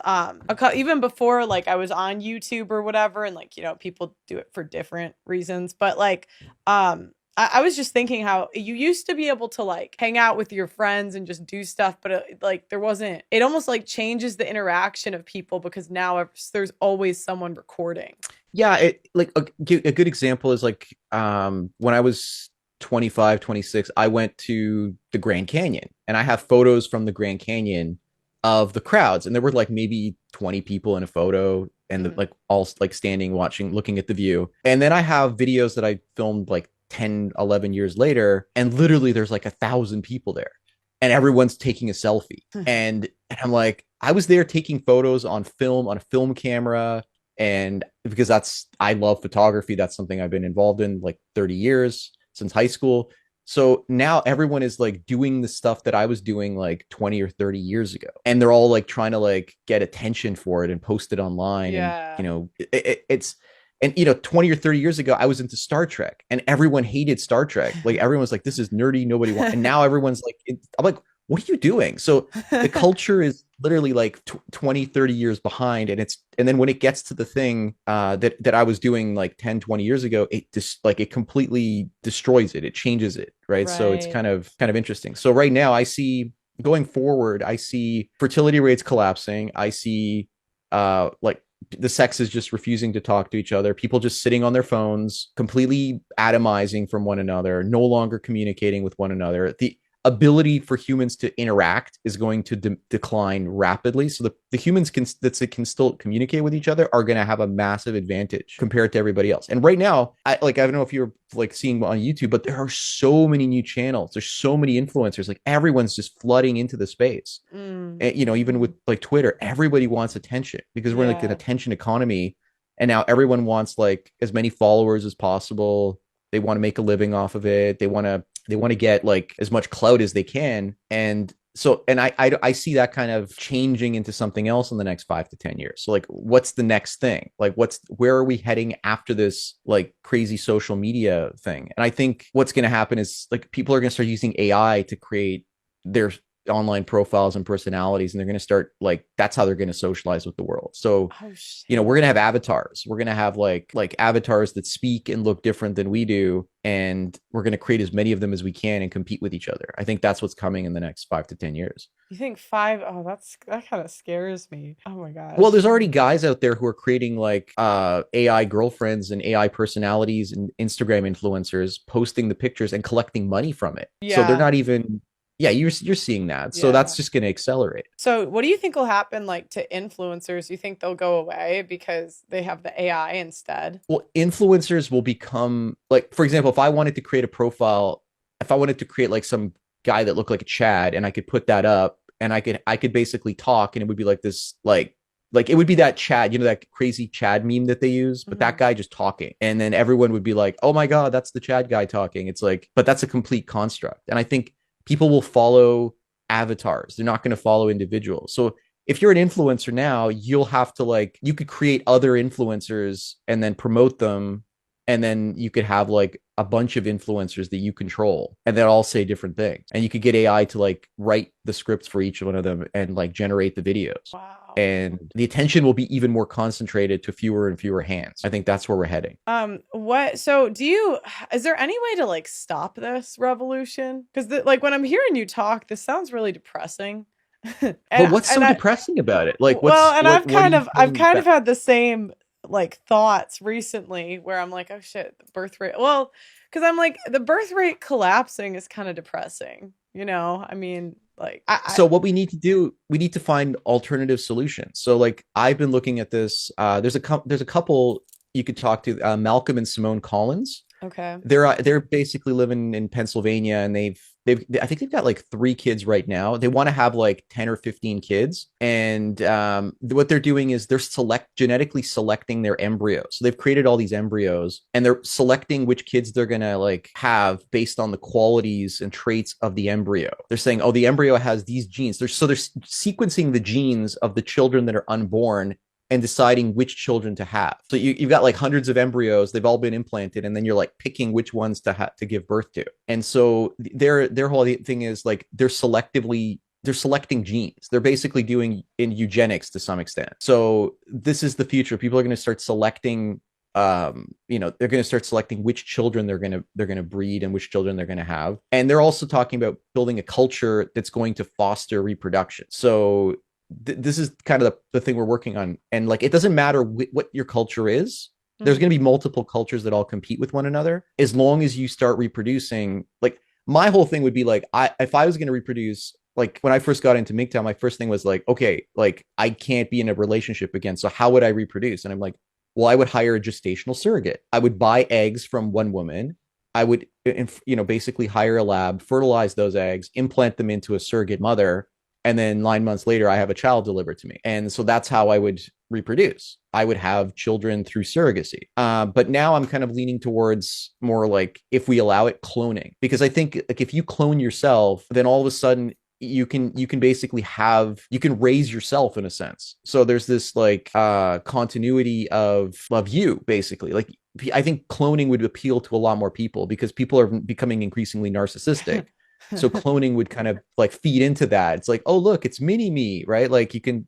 even before like I was on YouTube or whatever, and like, people do it for different reasons, but like I was just thinking how you used to be able to like hang out with your friends and just do stuff, but like there wasn't, it almost like changes the interaction of people because now there's always someone recording. Yeah, it like a good example is like when I was 25, 26, I went to the Grand Canyon, and I have photos from the Grand Canyon of the crowds, and there were like maybe 20 people in a photo, and Mhm. like all like standing watching, looking at the view. And then I have videos that I filmed like 10, 11 years later, and literally there's like 1,000 people there, and everyone's taking a selfie. And I'm like, I was there taking photos on film, on a film camera. And because I love photography, that's something I've been involved in like 30 years since high school. So now everyone is like doing the stuff that I was doing like 20 or 30 years ago. And they're all like trying to like get attention for it and post it online. And, Yeah. it's, and, 20 or 30 years ago, I was into Star Trek, and everyone hated Star Trek. Like, everyone was like, this is nerdy. Nobody wants, and now everyone's like, I'm like, what are you doing? So the culture is literally like 20, 30 years behind. And then when it gets to the thing that I was doing like 10, 20 years ago, it just like it completely destroys it. It changes it. Right. So it's Right. kind of interesting. So right now I see, going forward, I see fertility rates collapsing. I see like the sexes just refusing to talk to each other, people just sitting on their phones, completely atomizing from one another, no longer communicating with one another. The ability for humans to interact is going to decline rapidly. So the humans can still communicate with each other are going to have a massive advantage compared to everybody else. And right now, I don't know if you're like seeing on YouTube, but there are so many new channels. There's so many influencers. Like, everyone's just flooding into the space. Mm. And, even with like Twitter, everybody wants attention because we're in like an Yeah. attention economy. And now everyone wants like as many followers as possible. They want to make a living off of it. They want to get like as much clout as they can. And So and I see that kind of changing into something else in the next 5 to 10 years. So like what's the next thing? Like where are we heading after this like crazy social media thing? And I think what's going to happen is like people are going to start using AI to create their online profiles and personalities, and they're going to start like that's how they're going to socialize with the world. So Oh we're shit. gonna have avatars. We're gonna have like avatars that speak and look different than we do, and we're gonna create as many of them as we can and compete with each other. I think that's what's coming in the next 5 to 10 years. You think five? Oh, that kind of scares me. Oh my Well, gosh. there's already guys out there who are creating like AI girlfriends and AI personalities and Instagram influencers posting the pictures and collecting money from it. So they're Yeah. not even yeah, you're seeing that. So that's Yeah. just going to accelerate. So, what do you think will happen like to influencers? You think they'll go away because they have the AI instead? Well, influencers will become like, for example, if I wanted to create a profile, if I wanted to create like some guy that looked like a Chad, and I could put that up, and I could basically talk, and it would be like this like it would be that Chad, that crazy Chad meme that they use, but that Hmm. guy just talking, and then everyone would be like, oh my god, that's the Chad guy talking. It's like, but that's a complete construct, and I think people will follow avatars. They're not going to follow individuals. So if you're an influencer now, you'll have to like you could create other influencers and then promote them, and then you could have like a bunch of influencers that you control, and they'll all say different things, and you could get AI to like write the scripts for each one of them and like generate the videos, Wow. and the attention will be even more concentrated to fewer and fewer hands. I think that's where we're heading. What, so do you, is there any way to like stop this revolution? Because like when I'm hearing you talk, this sounds really depressing. and But what's and so I depressing about it? Like well, and what are you I've feeling kind of bad? had the same like thoughts recently where I'm like, oh shit, the birth rate. Well, because I'm like, the birth rate collapsing is kind of depressing. I mean, like So what we need to do, we need to find alternative solutions. So like I've been looking at this. There's a couple you could talk to, Malcolm and Simone Collins. okay. They're basically living in Pennsylvania, and they've I think they've got like 3 kids right now. They want to have like 10 or 15 kids, and what they're doing is they're genetically selecting their embryos. So they've created all these embryos, and they're selecting which kids they're gonna like have based on the qualities and traits of the embryo. They're saying, oh, the embryo has these genes. They're sequencing the genes of the children that are unborn and deciding which children to have. So you've got like hundreds of embryos, they've all been implanted, and then you're like picking which ones to give birth to. And so their whole thing is like they're selecting genes. They're basically doing in eugenics to some extent. So this is the future. People are going to start selecting they're going to start selecting which children they're going to breed and which children they're going to have. And they're also talking about building a culture that's going to foster reproduction. So this is kind of the thing we're working on, and like it doesn't matter what your culture is. There's going Hmm. to be multiple cultures that all compete with one another, as long as you start reproducing. Like my whole thing would be like, if I was going to reproduce, like when I first got into MGTOW, my first thing was like, okay, like I can't be in a relationship again, so how would I reproduce? And I'm like, well, I would hire a gestational surrogate. I would buy eggs from one woman. I would basically hire a lab, fertilize those eggs, implant them into a surrogate mother, and then 9 months later I have a child delivered to me. And so that's how I would reproduce. I would have children through surrogacy. But now I'm kind of leaning towards more like, if we allow it, cloning, because I think like if you clone yourself, then all of a sudden you can basically you can raise yourself in a sense. So there's this like continuity of you basically. Like I think cloning would appeal to a lot more people because people are becoming increasingly narcissistic. So cloning would kind of like feed into that. It's like, oh look, it's mini me, right? Like you can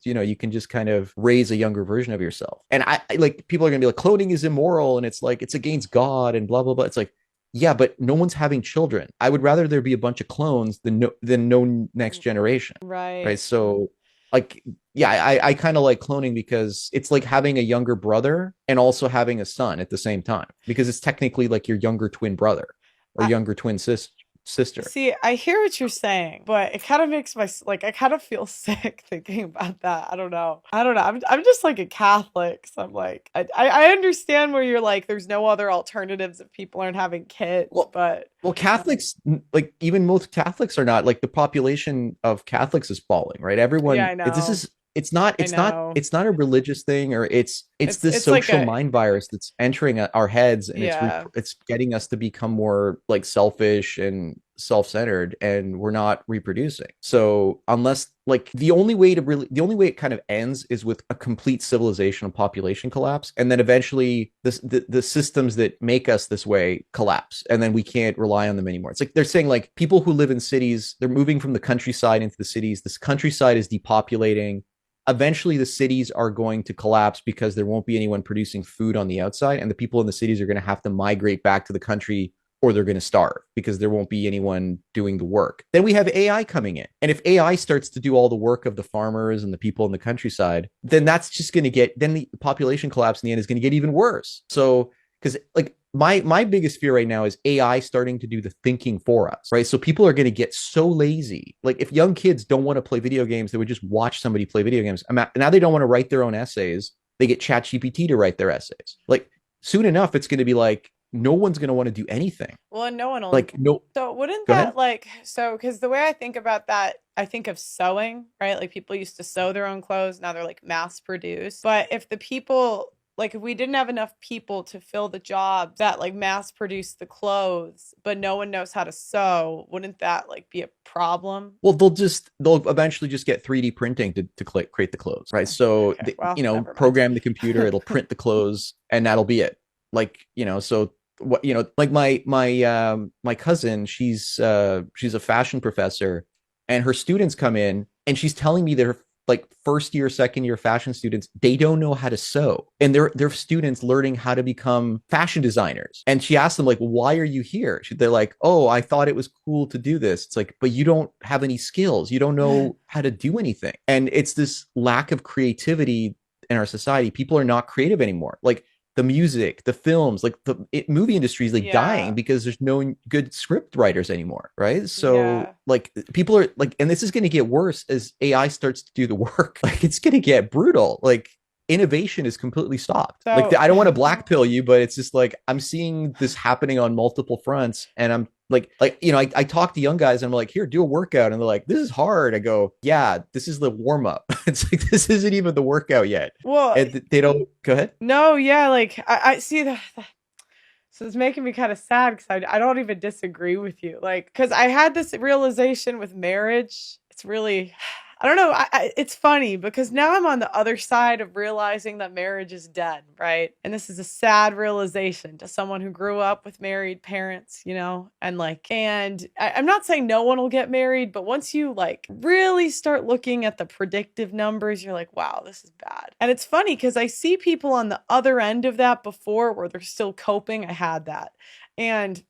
just kind of raise a younger version of yourself. And like people are gonna be like, cloning is immoral and it's like it's against God and blah blah blah. It's like, yeah, but no one's having children. I would rather there be a bunch of clones than no next generation, right? Right. So like yeah, I kind of like cloning because it's like having a younger brother and also having a son at the same time, because it's technically like your younger twin brother or I, younger twin sister. See, I hear what you're saying, but it kind of makes my like I kind of feel sick thinking about that. I don't know. I don't know. I'm just like a Catholic, so I'm like I understand where you're like there's no other alternatives if people aren't having kids, Well, but well, Catholics, like even most Catholics are not, like the population of Catholics is falling, right? yeah, Everyone, I know. I know. it's not a religious thing, or it's this It's like social a mind virus that's entering our heads, and yeah. it's getting us to become more like selfish and self-centered and we're not reproducing. So unless like the only way it kind of ends is with a complete civilizational population collapse, and then eventually the systems that make us this way collapse, and then we can't rely on them anymore. It's like they're saying like people who live in cities, they're moving from the countryside into the cities. This countryside is depopulating. Eventually the cities are going to collapse because there won't be anyone producing food on the outside, and the people in the cities are going to have to migrate back to the country, or they're going to starve because there won't be anyone doing the work. Then we have AI coming in. And if AI starts to do all the work of the farmers and the people in the countryside, then that's just going to get, then the population collapse in the end is going to get even worse. So, because like my biggest fear right now is AI starting to do the thinking for us, right? So people are going to get so lazy. Like if young kids don't want to play video games, they would just watch somebody play video games. Now they don't want to write their own essays. They get ChatGPT to write their essays. Like soon enough, it's going to be like, no one's going to want to do anything. Well, and no one will. Like, no, So wouldn't go ahead. that like so? Because the way I think about that, I think of sewing, right? Like people used to sew their own clothes. Now they're like mass produced. But if the people like if we didn't have enough people to fill the jobs that like mass produce the clothes, but no one knows how to sew, wouldn't that like be a problem? Well, they'll eventually just get 3D printing to create the clothes, right? So, Okay, well, never mind. program the computer, it'll print the clothes, and that'll be it. Like, so what, like my cousin, she's a fashion professor, and her students come in, and she's telling me that her like first year, second year fashion students, they don't know how to sew, and they're students learning how to become fashion designers. And she asked them like, why are you here? They're like, oh, I thought it was cool to do this. It's like, but you don't have any skills, you don't know how to do anything. And it's this lack of creativity in our society. People are not creative anymore. Like the music, the films, like movie industry is like dying Yeah. because there's no good script writers anymore, right? So Yeah. like people are like, and this is going to get worse as AI starts to do the work. Like it's going to get brutal. Like innovation is completely stopped. Like So I don't want to black pill you, but it's just like I'm seeing this happening on multiple fronts, and I'm like I talk to young guys and I'm like, here, do a workout, and they're like, this is hard. I go, yeah, this is the warm up. It's like this isn't even the workout yet, well, and they don't go ahead. no, yeah, like I see that. So it's making me kind of sad because I don't even disagree with you. Like, because I had this realization with marriage. It's really, I don't know. It's funny because now I'm on the other side of realizing that marriage is dead, right? And this is a sad realization to someone who grew up with married parents, and like, and I'm not saying no one will get married, but once you like really start looking at the predictive numbers, you're like, wow, this is bad. And it's funny because I see people on the other end of that before where they're still coping. I had that. And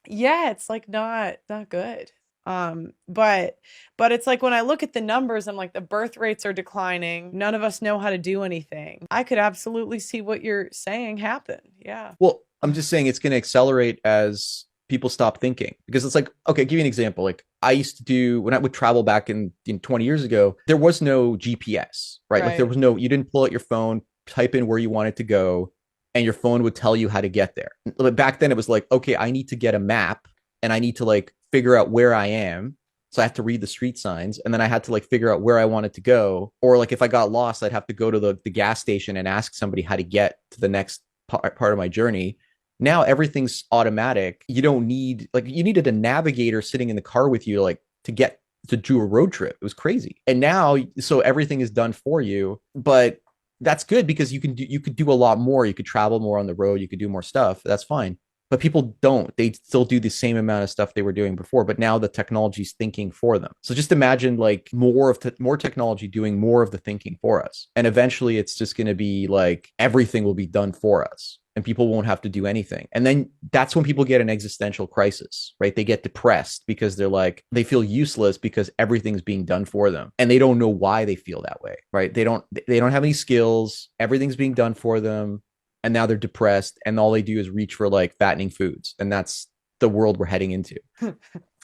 yeah, it's like not good. But it's like when I look at the numbers, I'm like the birth rates are declining. None of us know how to do anything. I could absolutely see what you're saying happen. Yeah. Well, I'm just saying it's going to accelerate as people stop thinking, because it's like, okay, give you an example. Like I used to do when I would travel back in 20 years ago, there was no GPS, right? Like there Right. was no, you didn't pull out your phone, type in where you wanted to go, and your phone would tell you how to get there. But back then it was like, okay, I need to get a map, and I need to like figure out where I am. So I have to read the street signs, and then I had to like figure out where I wanted to go. Or like if I got lost, I'd have to go to the gas station and ask somebody how to get to the next part of my journey. Now everything's automatic. You don't need like you needed a navigator sitting in the car with you like to get to do a road trip. It was crazy. And now so everything is done for you, but that's good because you could do a lot more. You could travel more on the road, you could do more stuff. That's fine. But people don't. They still do the same amount of stuff they were doing before, but now the technology's thinking for them. So just imagine like more technology doing more of the thinking for us. And eventually it's just going to be like everything will be done for us, and people won't have to do anything. And then that's when people get an existential crisis, right? They get depressed because they feel useless because everything's being done for them, and they don't know why they feel that way, right? They don't have any skills. Everything's being done for them, and now they're depressed, and all they do is reach for like fattening foods, and that's the world we're heading into.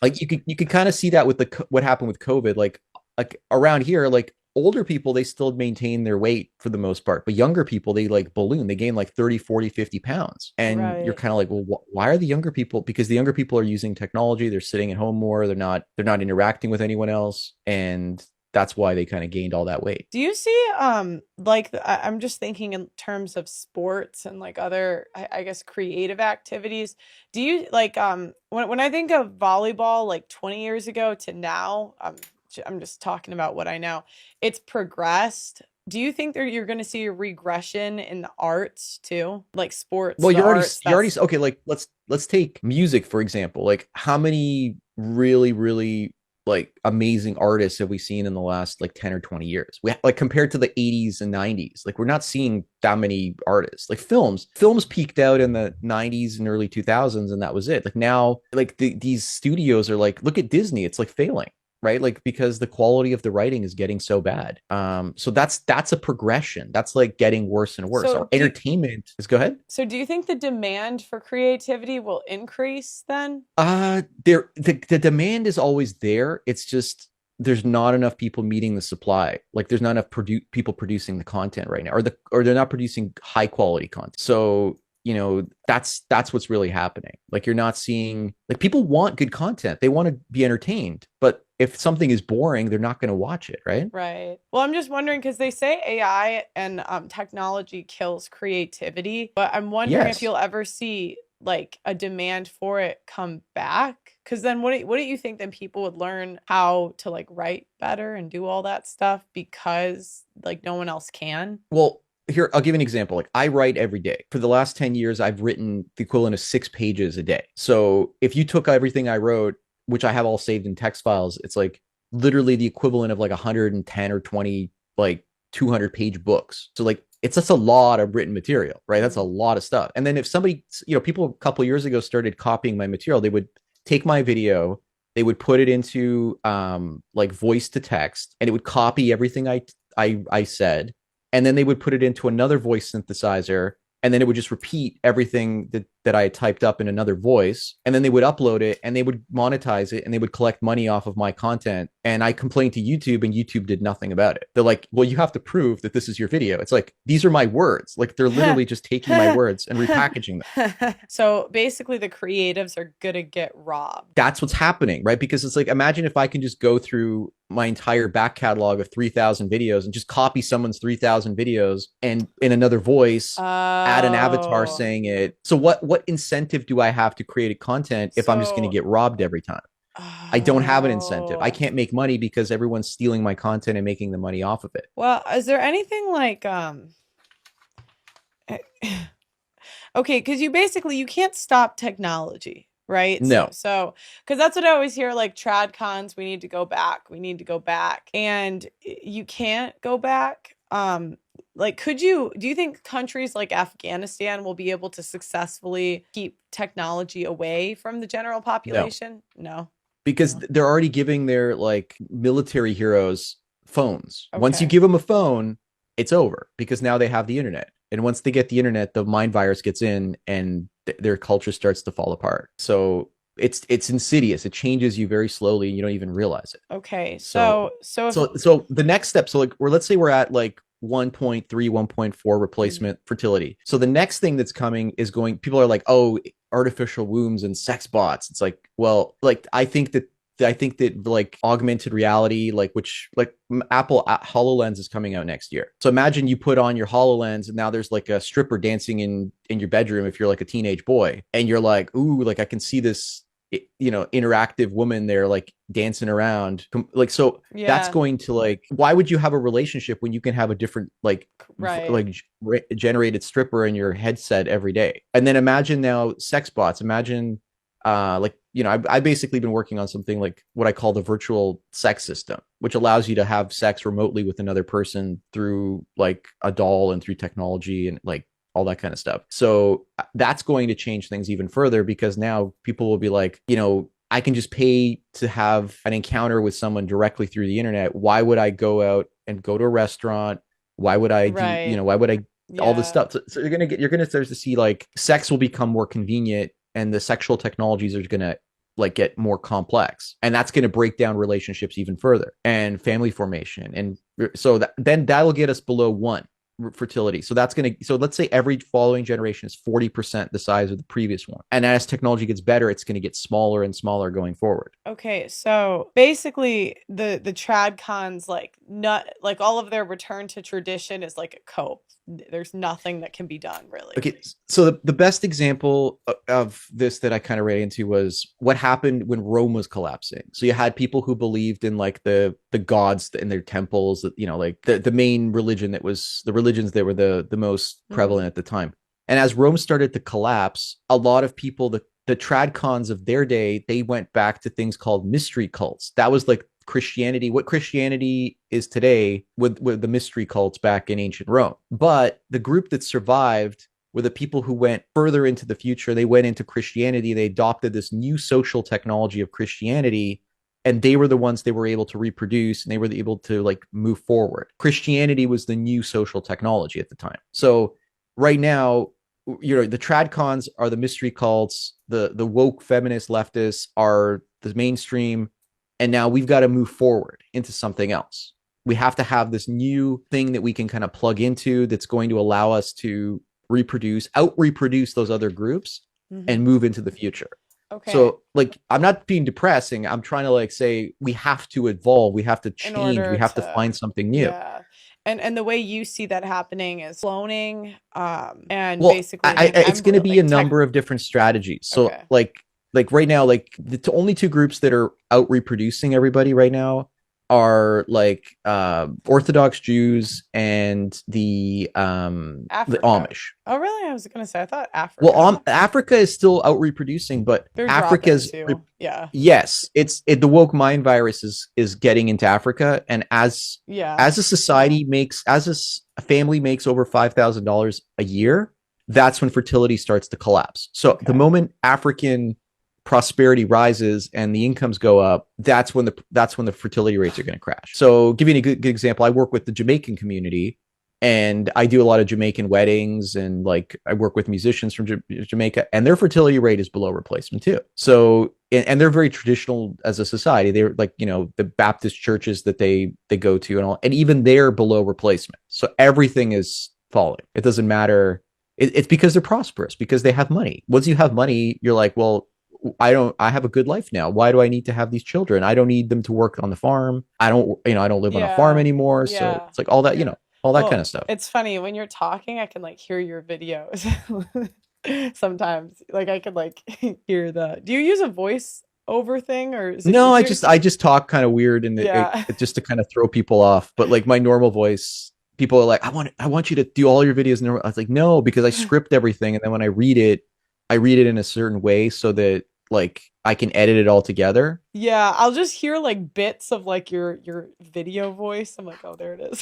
Like you could kind of see that with what happened with COVID. Like around here, like older people, they still maintain their weight for the most part, but younger people, they like balloon, they gain like 30, 40, 50 pounds, and you're Right. kind of like, well, why are the younger people? Because the younger people are using technology, they're sitting at home more, they're not interacting with anyone else, and that's why they kind of gained all that weight. Do you see like I'm just thinking in terms of sports and like other I guess creative activities. Do you like when I think of volleyball like 20 years ago to now, I'm just talking about what I know. It's progressed. Do you think that you're going to see a regression in the arts too? Like sports, Well, the arts, you're already that's okay. Like let's take music for example. Like how many really like amazing artists have we seen in the last like 10 or 20 years? We like compared to the 80s and 90s, like we're not seeing that many artists. Like films peaked out in the 90s and early 2000s, and that was it. Like now, like these studios are like, look at Disney, it's like failing, right? Like because the quality of the writing is getting so bad. So that's a progression. That's like getting worse and worse. so Our do you, entertainment is, go ahead. so do you think the demand for creativity will increase then? The demand is always there. It's just there's not enough people meeting the supply. Like there's not enough people producing the content right now, or they're not producing high quality content. So that's what's really happening. Like you're not seeing, like, people want good content. They want to be entertained, but if something is boring, they're not going to watch it, right? Right. Well, I'm just wondering because they say AI and technology kills creativity, but I'm wondering if Yes. you'll ever see like a demand for it come back. Because then wouldn't you think then people would learn how to like write better and do all that stuff because like no one else can? Well, here, I'll give you an example. Like I write every day. For the last 10 years, I've written the equivalent of 6 pages a day. So if you took everything I wrote, which I have all saved in text files, it's like literally the equivalent of like 110 or 20, like 200-page books. So like it's just a lot of written material, right? That's a Mm. lot of stuff. And then if somebody, people a couple of years ago started copying my material, they would take my video, they would put it into like voice to text, and it would copy everything I said, and then they would put it into another voice synthesizer, and then it would just repeat everything that I had typed up in another voice, and then they would upload it, and they would monetize it, and they would collect money off of my content. And I complained to YouTube, and YouTube did nothing about it. They're like, well, you have to prove that this is your video. It's like, these are my words. Like they're literally just taking my words and repackaging them. So basically, the creatives are gonna get robbed. That's what's happening, right? Because it's like, imagine if I can just go through my entire back catalog of 3,000 videos and just copy someone's 3,000 videos and in another voice add an avatar Oh, saying it. So what incentive do I have to create a content if I'm just going to so get robbed every time? I don't have an incentive. I oh. can't make money because everyone's stealing my content and making the money off of it. Well, is there anything like okay, because you can't stop technology, right? So No, so because that's what I always hear, like trad cons, we need to go back, we need to go back. And you can't go back. Like do you think countries like Afghanistan will be able to successfully keep technology away from the general no, population? No. because No. they're already giving their like military heroes phones. Once you Okay. give them a phone, it's over because now they have the internet. And once they get the internet, the mind virus gets in and their culture starts to fall apart. So it's insidious. It changes you very slowly and you don't even realize it. Okay. So So if so the next step, so like let's say we're at like 1.3, 1.4 mm, replacement fertility. So the next thing that's coming is going, people are like, oh, artificial wombs and sex bots. It's like, well, like I think that like augmented reality, like which like Apple HoloLens is coming out next year. So imagine you put on your HoloLens and now there's like a stripper dancing in your bedroom if you're like a teenage boy, and you're like, ooh, like I can see this interactive woman there like dancing around, like, so that's yeah, going to, like, why would you have a relationship when you can have a different like right. like generated stripper in your headset every day? And then imagine now sex bots. Imagine like I've basically been working on something like what I call the virtual sex system, which allows you to have sex remotely with another person through like a doll and through technology and like all that kind of stuff. So that's going to change things even further because now people will be like, I can just pay to have an encounter with someone directly through the internet. Why would I go out and go to a restaurant? Why would I do, Right. why would I all this Yeah. stuff? So you're gonna start to see like sex will become more convenient and the sexual technologies are gonna like get more complex, and that's going to break down relationships even further and family formation. And so then that'll get us below one, fertility. So that's going to, so let's say every following generation is 40% the size of the previous one. And as technology gets better, it's going to get smaller and smaller going forward. Okay, so basically the trad cons like not like all of their return to tradition is like a cope. There's nothing that can be done really. Okay, so the best example of this that I kind of ran into was what happened when Rome was collapsing. So you had people who believed in like the gods in their temples, you know, like the main religion that was the religions that were the most Hmm. prevalent at the time. And as Rome started to collapse, a lot of people, the trad cons of their day, they went back to things called mystery cults. That was like Christianity, what Christianity is today with the mystery cults back in ancient Rome. But the group that survived were the people who went further into the future. They went into Christianity. They adopted this new social technology of Christianity, and they were the ones they were able to reproduce, and they were able to like move forward. Christianity was the new social technology at the time. So right now, you know, the trad cons are the mystery cults, the woke feminist leftists are the mainstream, and now we've got to move forward into something else. We have to have this new thing that we can kind of plug into that's going to allow us to out reproduce those other groups Hmm. and move into the future. Okay, So like I'm not being depressing. I'm trying to like say we have to evolve, we have to in change, we order have to to, find something new. yeah. And the way you see that happening is cloning, and Well, basically like it's going to be a like tech. number of different strategies. So Okay. like right now, like the only two groups that are out reproducing everybody right now are like Orthodox Jews and the Africa. Amish. Oh, really? I was gonna say I thought Well, Africa. Africa is still out reproducing, but They're dropping Africa's too. Yeah. yes, the woke mind virus is getting into Africa, and Yeah. as a society makes a family makes over $5,000 a year, that's when fertility starts to collapse. So the Okay. moment African prosperity rises and the incomes go up, that's when the fertility rates are going to crash. So, give you a good example, I work with the Jamaican community, and I do a lot of Jamaican weddings, and like I work with musicians from Jamaica, and their fertility rate is below replacement too. So, and they're very traditional as a society. They're like, you know, the Baptist churches that they go to and all, and even they're below replacement. So everything is falling. It doesn't matter. It's because they're prosperous, because they have money. Once you have money, you're like, well, I have a good life now. Why do I need to have these children? I don't need them to work on the farm. I don't live on a farm Yeah. anymore. So Yeah. it's like all that, you know, all that kind Well, of stuff. it's funny when you're talking, I can like hear your videos. Sometimes, like I could like hear the. Do you use a voice over thing or is it No, is I yours? just I just talk kind of weird, and Yeah. just to kind of throw people off. But like my normal voice, people are like, I want you to do all your videos. And I was like, no, because I script everything, and then when I read it in a certain way so that like I can edit it all together. Yeah, I'll just hear like bits of like your video voice. I'm like, "Oh, there it is."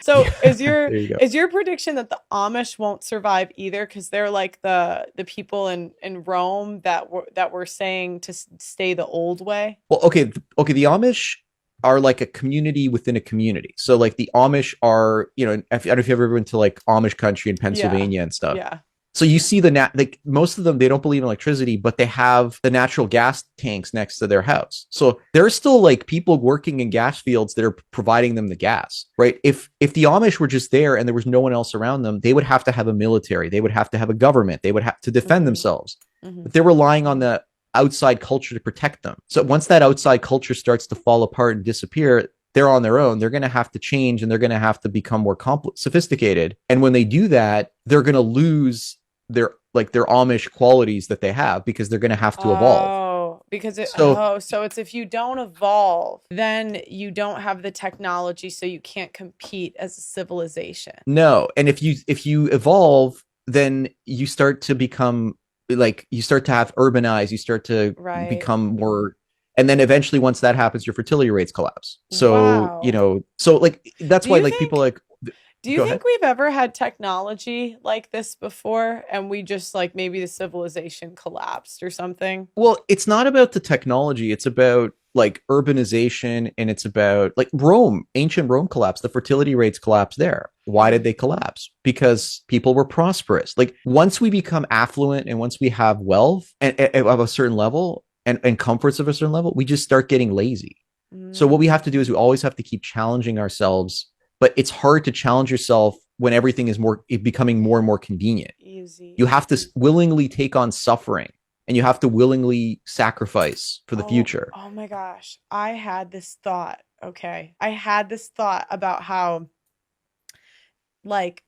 So, Yeah, there you go. is your prediction that the Amish won't survive either cuz they're like the people in Rome that were saying to stay the old way? Well, okay. The Amish are like a community within a community. So like the Amish are, you know, if, I don't know if you've ever been to like Amish country in Yeah. Pennsylvania and stuff. Yeah. So you see like most of them, they don't believe in electricity, but they have the natural gas tanks next to their house. So there's still like people working in gas fields that are providing them the gas, right? If the Amish were just there and there was no one else around them, they would have to have a military, they would have to have a government, they would have to defend Mhm. themselves. Mhm. But they're relying on the outside culture to protect them. So once that outside culture starts to fall apart and disappear, they're on their own. They're going to have to change, and they're going to have to become more sophisticated. And when they do that, they're going to lose their Amish qualities that they have, because they're going to have to evolve. Oh, because So so it's if you don't evolve, then you don't have the technology, so you can't compete as a civilization. no, and if you evolve, then you start to become like you start to have urbanize, you start to Right. become more, and then eventually once that happens, your fertility rates collapse. So, you Wow. know, so like that's Do why you like people think like do you go think ahead. we've ever had technology like this before and we just like maybe the civilization collapsed or something? Well, it's not about the technology. It's about like urbanization, and it's about like Rome, ancient Rome collapsed. The fertility rates collapsed there. Why did Mhm. they collapse? Because people were prosperous. Like once we become affluent and once we have wealth and of a certain level, and comforts of a certain level, we just start getting lazy. So what we have to do Mm. is we always have to keep challenging ourselves, but it's hard to challenge yourself when everything is more becoming more and more convenient. You Easy. have to willingly take on suffering, and you have to willingly sacrifice for the Oh, future. oh my gosh. I had this thought. Okay. I had this thought about how like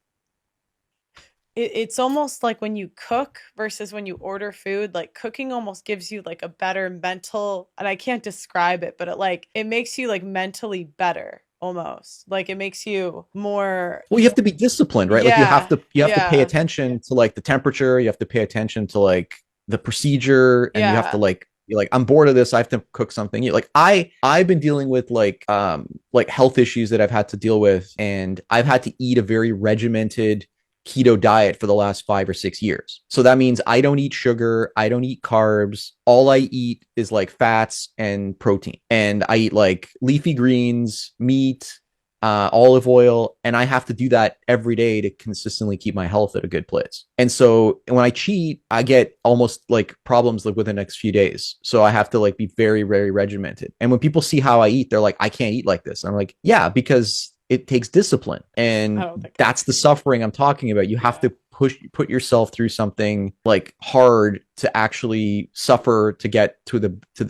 it's almost like when you cook versus when you order food, like cooking almost gives you like a better mental, and I can't describe it, but it makes you like mentally better almost. Like it makes you more, Well, you have to be disciplined, right? Like yeah, you have to pay yeah, attention to like the temperature, you have to pay attention to like the procedure, and you have to yeah. like you're like, I'm bored of this, I have to cook something. Like I've been dealing with like health issues that I've had to deal with, and I've had to eat a very regimented keto diet for the last 5 or 6 years. So that means I don't eat sugar, I don't eat carbs. All I eat is like fats and protein. And I eat like leafy greens, meat, olive oil, and I have to do that every day to consistently keep my health at a good place. And so when I cheat, I get almost like problems like within the next few days. So I have to like be very, very regimented. And when people see how I eat, they're like, I can't eat like this. I'm like, yeah, because it takes discipline, I and don't think I that's the could. suffering I'm talking about. You have Yeah. to put yourself through something like hard to actually suffer to get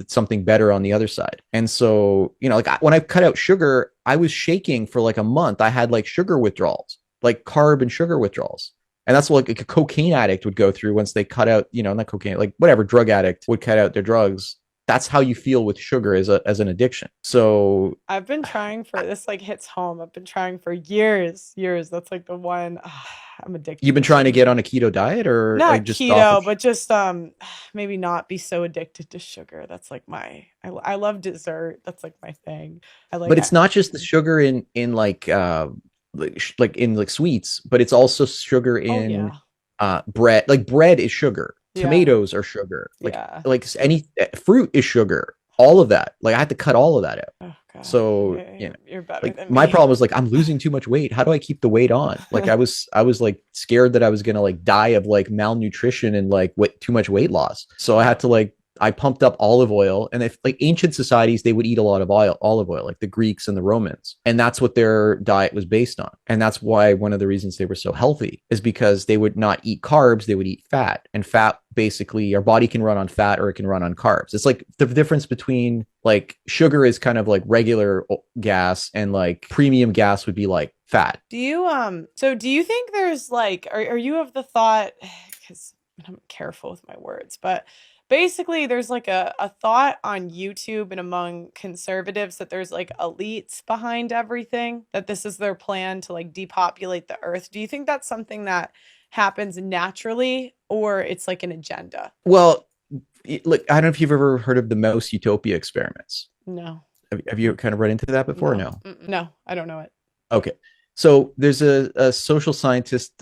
something better on the other side. And so, like when I cut out sugar, I was shaking for like a month. I had like sugar withdrawals, like carb and sugar withdrawals. And that's what like a cocaine addict would go through once they cut out, not cocaine, like whatever drug addict would cut out their drugs. That's how you feel with sugar as an addiction. So I've been trying for this, like hits home. I've been trying for years, years. That's like the one I'm you've addicted been to trying to get on sugar. a keto diet, or Not like just off of, keto, but just maybe not be so addicted to sugar. That's like I love dessert. That's like my thing. I like but it's not just the sugar in like in like sweets, but it's also sugar oh in yeah. bread. Like bread is sugar, Yeah. tomatoes are sugar, Yeah. like any fruit is sugar, all of that. Like I had to cut all of that out. Oh god. So You're better like than my me. problem was like I'm losing too much weight. How do I keep the weight on? Like I was like scared that I was gonna like die of like malnutrition and like too much weight loss. So I had to like I pumped up olive oil, and if like ancient societies, they would eat a lot of olive oil, like the Greeks and the Romans, and that's what their diet was based on. And that's why one of the reasons they were so healthy is because they would not eat carbs, they would eat fat. And fat, basically, our body can run on fat or it can run on carbs. It's like the difference between like sugar is kind of like regular gas, and like premium gas would be like fat. Do you so do you think there's like are you of the thought, because I'm careful with my words, but basically there's like a thought on YouTube and among conservatives that there's like elites behind everything, that this is their plan to like depopulate the earth. Do you think that's something that happens naturally, or it's like an agenda? Well, like I don't know if you've ever heard of the mouse utopia experiments. No. Have you kind of read into that before? Or No. no. No, I don't know it. Okay. So there's a social scientist,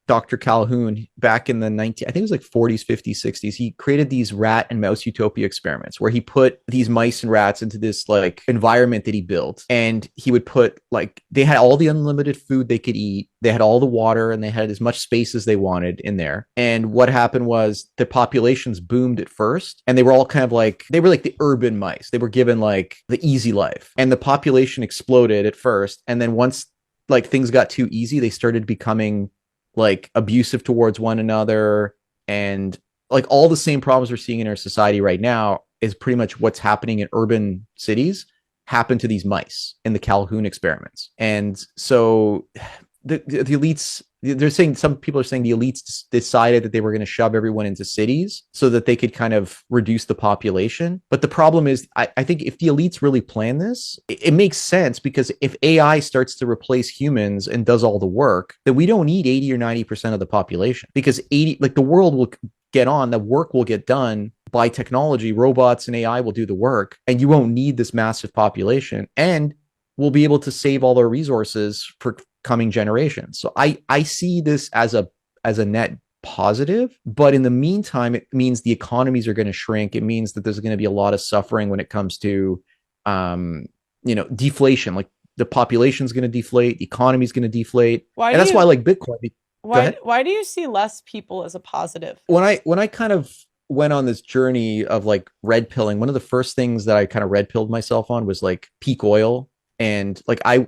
Dr. Calhoun, back in the 19, I think it was like 40s, 50s, 60s. He created these rat and mouse utopia experiments where he put these mice and rats into this like environment that he built. And he would put like, they had all the unlimited food they could eat. They had all the water, and they had as much space as they wanted in there. And what happened was the populations boomed at first, and they were all kind of like, they were like the urban mice. They were given like the easy life, and the population exploded at first. And then once like things got too easy, they started becoming like abusive towards one another, and like all the same problems we're seeing in our society right now is pretty much what's happening in urban cities happened to these mice in the Calhoun experiments. And so the elites, they're saying, some people are saying the elites decided that they were going to shove everyone into cities so that they could kind of reduce the population. But the problem is, I think if the elites really plan this, it makes sense, because if AI starts to replace humans and does all the work, then we don't need 80 or 90% of the population, because 80, like the world will get on, the work will get done by technology, robots and AI will do the work, and you won't need this massive population, and we'll be able to save all our resources for coming generations. So I see this as a net positive, but in the meantime, it means the economies are going to shrink. It means that there's going to be a lot of suffering when it comes to deflation. Like the population is going to deflate, the economy is going to deflate, Why and do that's why you like Bitcoin. Go ahead. why do you see less people as a positive? When I kind of went on this journey of like red pilling, one of the first things that I kind of red pilled myself on was like peak oil. And like I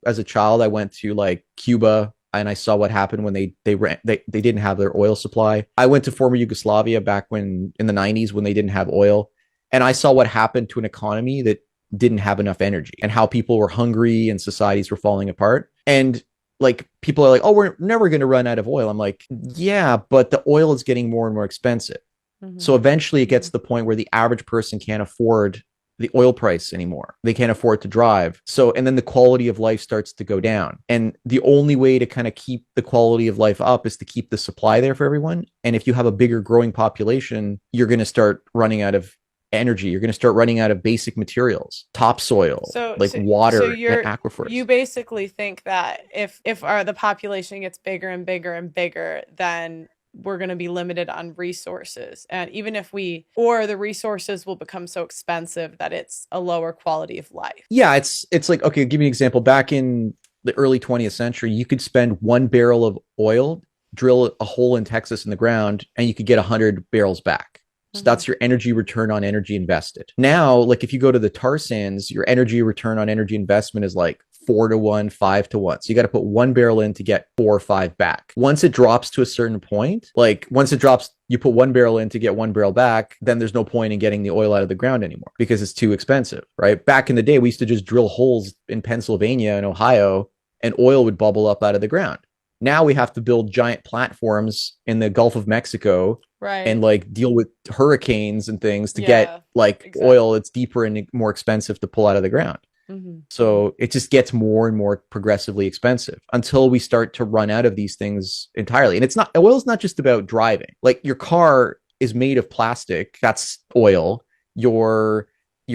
as a child, I went to like Cuba and I saw what happened when they didn't have their oil supply. I went to former Yugoslavia back when in the 90s when they didn't have oil, and I saw what happened to an economy that didn't have enough energy and how people were hungry and societies were falling apart. And like people are like, "Oh, we're never going to run out of oil." I'm like, "Yeah, but the oil is getting more and more expensive." Hmm. So eventually it gets to the point where the average person can't afford the oil price anymore. They can't afford to drive. So, and then the quality of life starts to go down. And the only way to kind of keep the quality of life up is to keep the supply there for everyone. And if you have a bigger growing population, you're going to start running out of energy. You're going to start running out of basic materials, topsoil, So, like so water and you aquifers. basically think that if our the population gets bigger and bigger and bigger, then we're going to be limited on resources, and even if we or the resources will become so expensive that it's a lower quality of life. Yeah, it's like, okay, give me an example. Back in the early 20th century, you could spend 1 barrel of oil, drill a hole in Texas in the ground, and you could get 100 barrels back. So Hmm. that's your energy return on energy invested. Now, like if you go to the tar sands, your energy return on energy investment is like 4 to 1, 5 to 1. So you got to put 1 barrel in to get 4 or 5 back. Once it drops to a certain point, like once it drops, you put 1 barrel in to get 1 barrel back, then there's no point in getting the oil out of the ground anymore because it's too expensive, right? Back in the day, we used to just drill holes in Pennsylvania and Ohio and oil would bubble up out of the ground. Now we have to build giant platforms in the Gulf of Mexico and Right. like deal with hurricanes and things to get Yeah. like oil Exactly. that's deeper and more expensive to pull out of the ground. Hmm. Hmm. So it just gets more and more progressively expensive until we start to run out of these things entirely. And it's not, oil is not just about driving. Like your car is made of plastic, that's oil. Your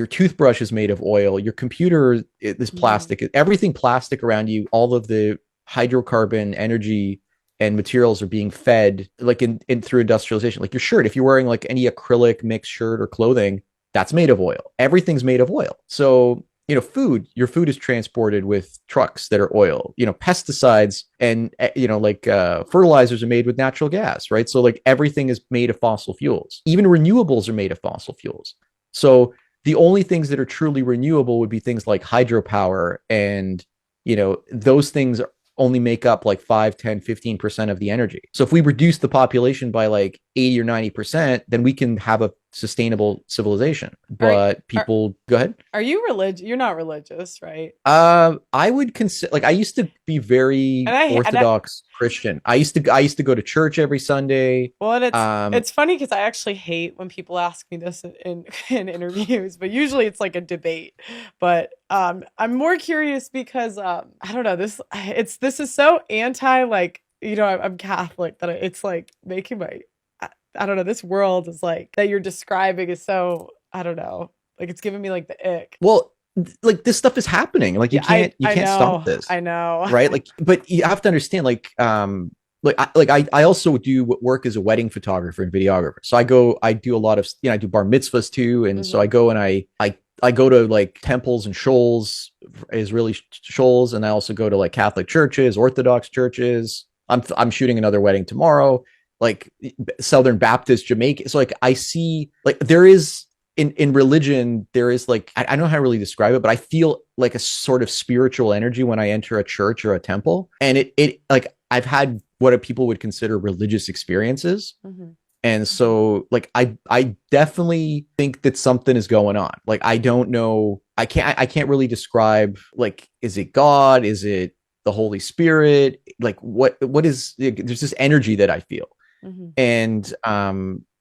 toothbrush is made of oil. Your computer is Hmm. plastic. Everything plastic around you, all of the hydrocarbon energy and materials are being fed like in through industrialization. Like your shirt, if you're wearing like any acrylic mixed shirt or clothing, that's made of oil. Everything's made of oil. So your food is transported with trucks that are oil. Pesticides and like fertilizers are made with natural gas, right? So like everything is made of fossil fuels. Even renewables are made of fossil fuels. So the only things that are truly renewable would be things like hydropower, and those things only make up like 5, 10, 15% of the energy. So if we reduce the population by like 80 or 90%, then we can have a sustainable civilization. Are But are people, go ahead. are you religious? You're not religious, right? I would consider, like, I used to be And very I Orthodox Christian. I used to go to church every Sunday. well, and Um, it's funny because I actually hate when people ask me this in interviews, but usually it's like a debate. But I'm more curious because I don't know, this is so anti, like, I'm Catholic that it's like making I don't know, this world is like that you're describing is so, I don't know, like it's giving me like the ick. well, like this stuff is happening. Like you Yeah, can't you I can't stop know, this, I know. right? Like, but you have to understand, I also do work as a wedding photographer and videographer. So I do a lot of, I do bar mitzvahs too, and so I Hmm. go and I go to like temples and shoals, Israeli shoals, and I also go to like Catholic churches, Orthodox churches. I'm shooting another wedding tomorrow, like Southern Baptist, Jamaican. So like I see, like there is in religion, there is like, I don't know how to really describe it, but I feel like a sort of spiritual energy when I enter a church or a temple. And it like I've had what people would consider religious experiences. Hmm. And so like I definitely think that something is going on. Like I don't know, I can't really describe, like, is it God? Is it the Holy Spirit? Like what is, like, there's this energy that I feel. Hmm. And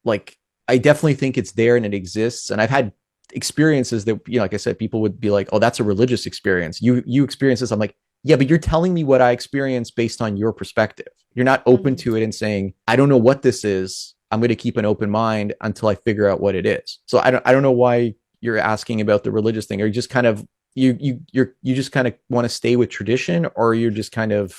like I definitely think it's there and it exists. And I've had experiences that, like I said, people would be like, "Oh, that's a religious experience. You experience this." I'm like, "Yeah, but you're telling me what I experience based on your perspective. You're not open Hmm. to it and saying, I don't know what this is. I'm going to keep an open mind until I figure out what it is." So I don't know why you're asking about the religious thing. Or you just kind of you just kind of want to stay with tradition, or you're just kind of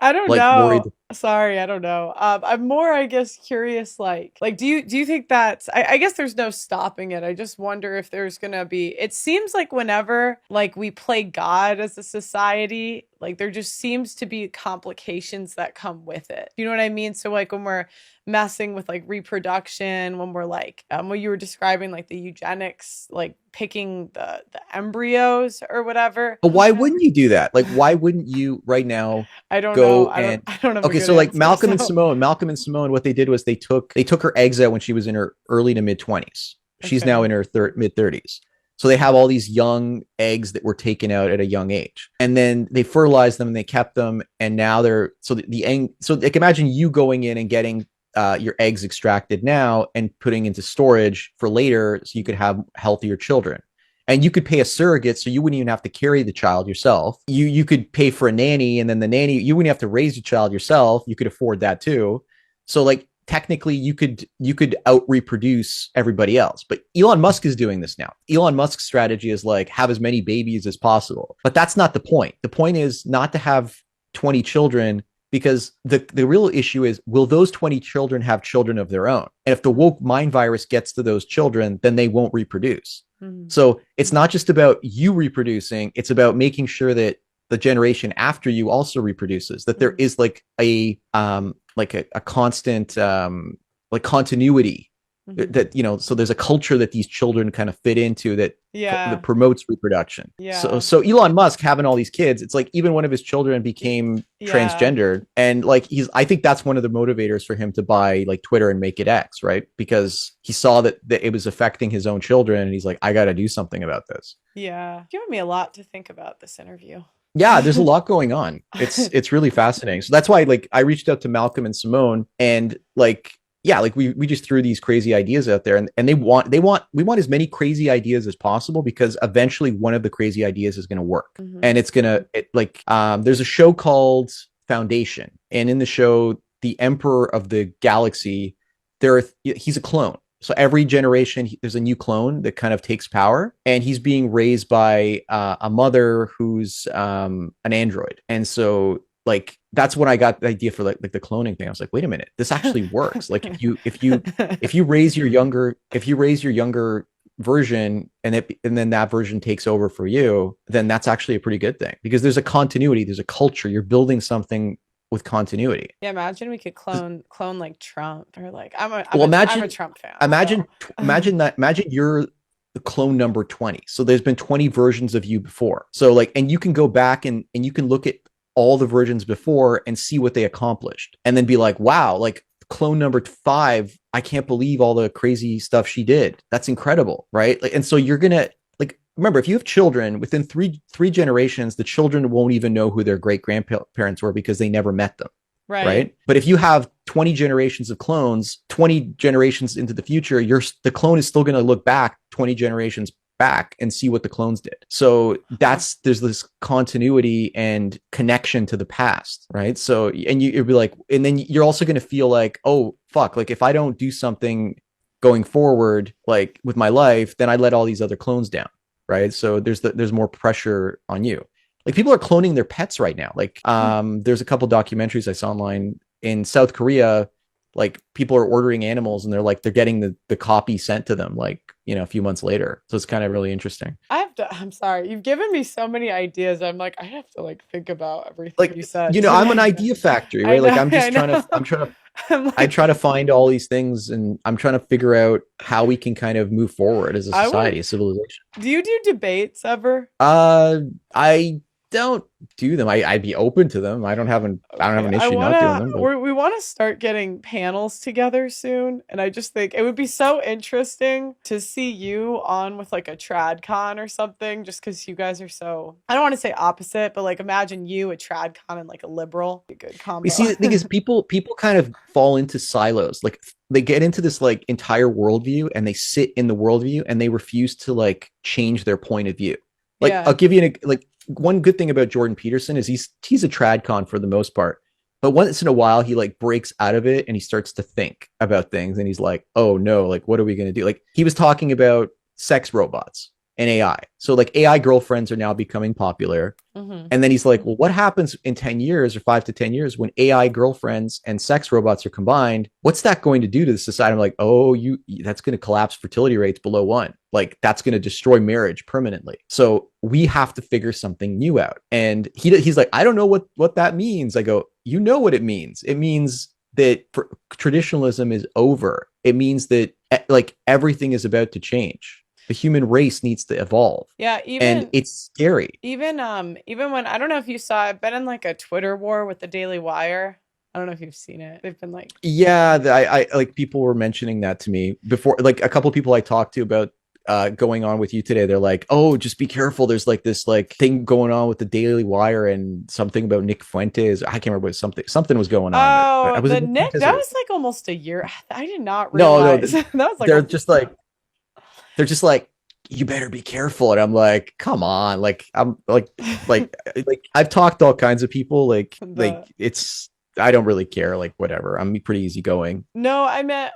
I don't like worried. know. Sorry, I don't know. I'm more, I guess, curious. Do you think that's? I guess there's no stopping it. I just wonder if there's gonna be. It seems like whenever like we play God as a society, like there just seems to be complications that come with it. You know what I mean? So like when we're messing with like reproduction, when we're like what you were describing, like the eugenics, like picking the embryos or whatever. But why wouldn't you do that? Like, why wouldn't you right now I don't know. go I don't. and I don't have a okay, good so like answer. So Malcolm and Simone, what they did was they took her eggs out when she was in her early to mid 20s. She's now okay. in her mid 30s. So they have all these young eggs that were taken out at a young age, and then they fertilized them and they kept them, and now they're so the egg. So like imagine you going in and getting your eggs extracted now and putting into storage for later, so you could have healthier children, and you could pay a surrogate so you wouldn't even have to carry the child yourself. You could pay for a nanny, and then the nanny, you wouldn't have to raise your child yourself. You could afford that too. So like technically you could out reproduce everybody else. But Elon Musk is doing this now. Elon Musk's strategy is like have as many babies as possible. But that's not the point. The point is not to have 20 children, because the real issue is, will those 20 children have children of their own? And if the woke mind virus gets to those children, then they won't reproduce. Mhm. So it's not just about you reproducing, it's about making sure that the generation after you also reproduces, that there Mhm. is like a constant like continuity, Mhm. that so there's a culture that these children kind of fit into, that Yeah. promotes reproduction. So Yeah. so Elon Musk having all these kids, it's like even one of his children became Yeah. transgendered, and like I think that's one of the motivators for him to buy like Twitter and make it X, right? Because he saw that it was affecting his own children, and he's like, I got to do something about this. Yeah. Giving me a lot to think about this interview. Yeah, there's a lot going on. It's really fascinating. So that's why like I reached out to Malcolm and Simone, and like yeah, like we just threw these crazy ideas out there, and we want as many crazy ideas as possible, because eventually one of the crazy ideas is going to work. Hmm. And it's going to like there's a show called Foundation, and in the show the emperor of the galaxy, he's a clone. So every generation, there's a new clone that kind of takes power, and he's being raised by a mother who's an android. And so, like, that's when I got the idea for like the cloning thing. I was like, wait a minute, this actually works. Like, if you raise your younger version, and then that version takes over for you, then that's actually a pretty good thing, because there's a continuity, there's a culture. You're building something with continuity. Yeah, imagine we could clone like Trump or like Well, I'm a Trump fan, imagine, so imagine you're the clone number 20. So there's been 20 versions of you before. So like, and you can go back and you can look at all the versions before and see what they accomplished, and then be like, wow, like clone number 5, I can't believe all the crazy stuff she did. That's incredible, right? Like, and so you're gonna like remember, if you have children within three generations, the children won't even know who their great grandparents were, because they never met them, right. right? But if you have 20 generations of clones, 20 generations into the future, the clone is still going to look back 20 generations back and see what the clones did. So Huh. there's this continuity and connection to the past, right? So, and you'd be like, and then you're also going to feel like, oh fuck, like if I don't do something going forward, like with my life, then I let all these other clones down, right? So there's more pressure on you. Like people are cloning their pets right now. Like there's a couple documentaries I saw online in South Korea. Like people are ordering animals, and they're getting the copy sent to them like a few months later. So it's kind of really interesting. I'm sorry. You've given me so many ideas. I'm like, I have to like think about everything Like you said I'm an today. idea factory, I right? Like know, I know. I'm I like, try to find all these things, and I'm trying to figure out how we can kind of move forward as a I want, society, a civilization. do you do debates ever? Uh, I don't do them. I'd be open to them. I don't have Okay, an I issue not doing wanna them, but we wanna start getting panels together soon, and I just think it would be so interesting to see you on with like a trad con or something, just because you guys are so, I don't want to say opposite, but like imagine you a trad con and like a liberal, a good you combo. see, the thing is, people kind of fall into silos. Like they get into this like entire worldview, and they sit in the worldview, and they refuse to like change their point of view. Like Yeah. I'll give you like one good thing about Jordan Peterson is he's a trad con for the most part. But once in a while he like breaks out of it, and he starts to think about things, and he's like, oh no, like what are we gonna do? Like he was talking about sex robots. and AI. So like AI girlfriends are now becoming popular. Hmm. And then he's like, well, what happens in 10 years or 5 to 10 years when AI girlfriends and sex robots are combined? What's that going to do to the society? I'm like, oh, that's going to collapse fertility rates below one. Like that's going to destroy marriage permanently. So we have to figure something new out. And he's like, I don't know what that means. I go, you know what it means. It means that traditionalism is over. It means that like everything is about to change. The human race needs to evolve, Yeah, and it's scary. even when I don't know if you saw, I've been in like a Twitter war with the Daily Wire. I don't know if you've seen it. They've been like, Yeah, I like people were mentioning that to me before. Like a couple of people I talked to about going on with you today. They're like, "Oh, just be careful. There's like this like thing going on with the Daily Wire and something about Nick Fuentes. I can't remember what something was going on. oh, Was the it Nick Nick, Fuentes that or was like almost a year. I did not no, no? realize that was like They're almost. just like they're just like you better be careful, and I'm like, come on, like I'm like I've talked to all kinds of people. Like The it's I don't really care. Like whatever. I'm pretty easygoing. No, I meant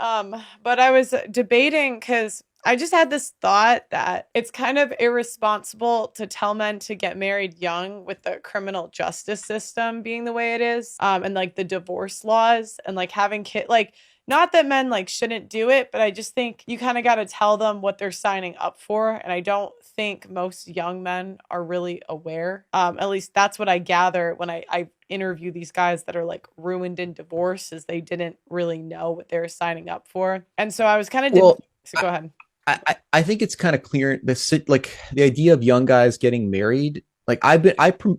but I was debating cuz I just had this thought that it's kind of irresponsible to tell men to get married young with the criminal justice system being the way it is, and like the divorce laws and like having kid like not that men like shouldn't do it, but I just think you kind of got to tell them what they're signing up for, and I don't think most young men are really aware. At least that's what I gather when I interview these guys that are like ruined in divorce, is they didn't really know what they were signing up for. And so I was kind of Well, so go ahead. I think it's kind of clear like the idea of young guys getting married. Like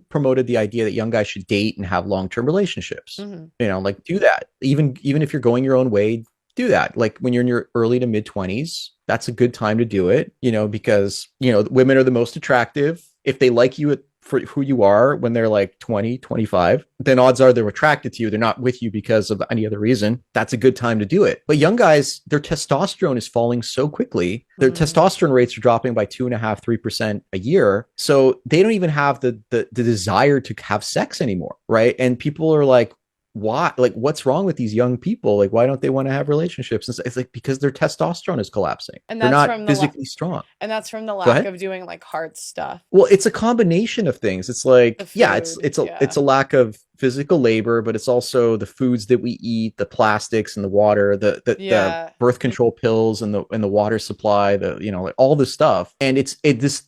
promoted the idea that young guys should date and have long-term relationships. Hmm. You know, like do that. Even if you're going your own way, do that. Like when you're in your early to mid 20s, that's a good time to do it, you know, because, you know, women are the most attractive. If they like you for who you are when they're like 20, 25, then odds are they're attracted to you. They're not with you because of any other reason. That's a good time to do it. But young guys, their testosterone is falling so quickly. Their Hmm. testosterone rates are dropping by 2.5, 3% a year. So they don't even have the desire to have sex anymore. Right. And people are like, why, like what's wrong with these young people, like why don't they want to have relationships? It's like because their testosterone is collapsing, And they're that's not from physically strong. the Go lack ahead. of doing like hard stuff. Well, it's a combination of things. It's The like, yeah, food, it's yeah. a lack of physical labor, but it's also the foods that we eat, the plastics and the water, the Yeah. birth control pills and the water supply, the you know, like all this stuff. And this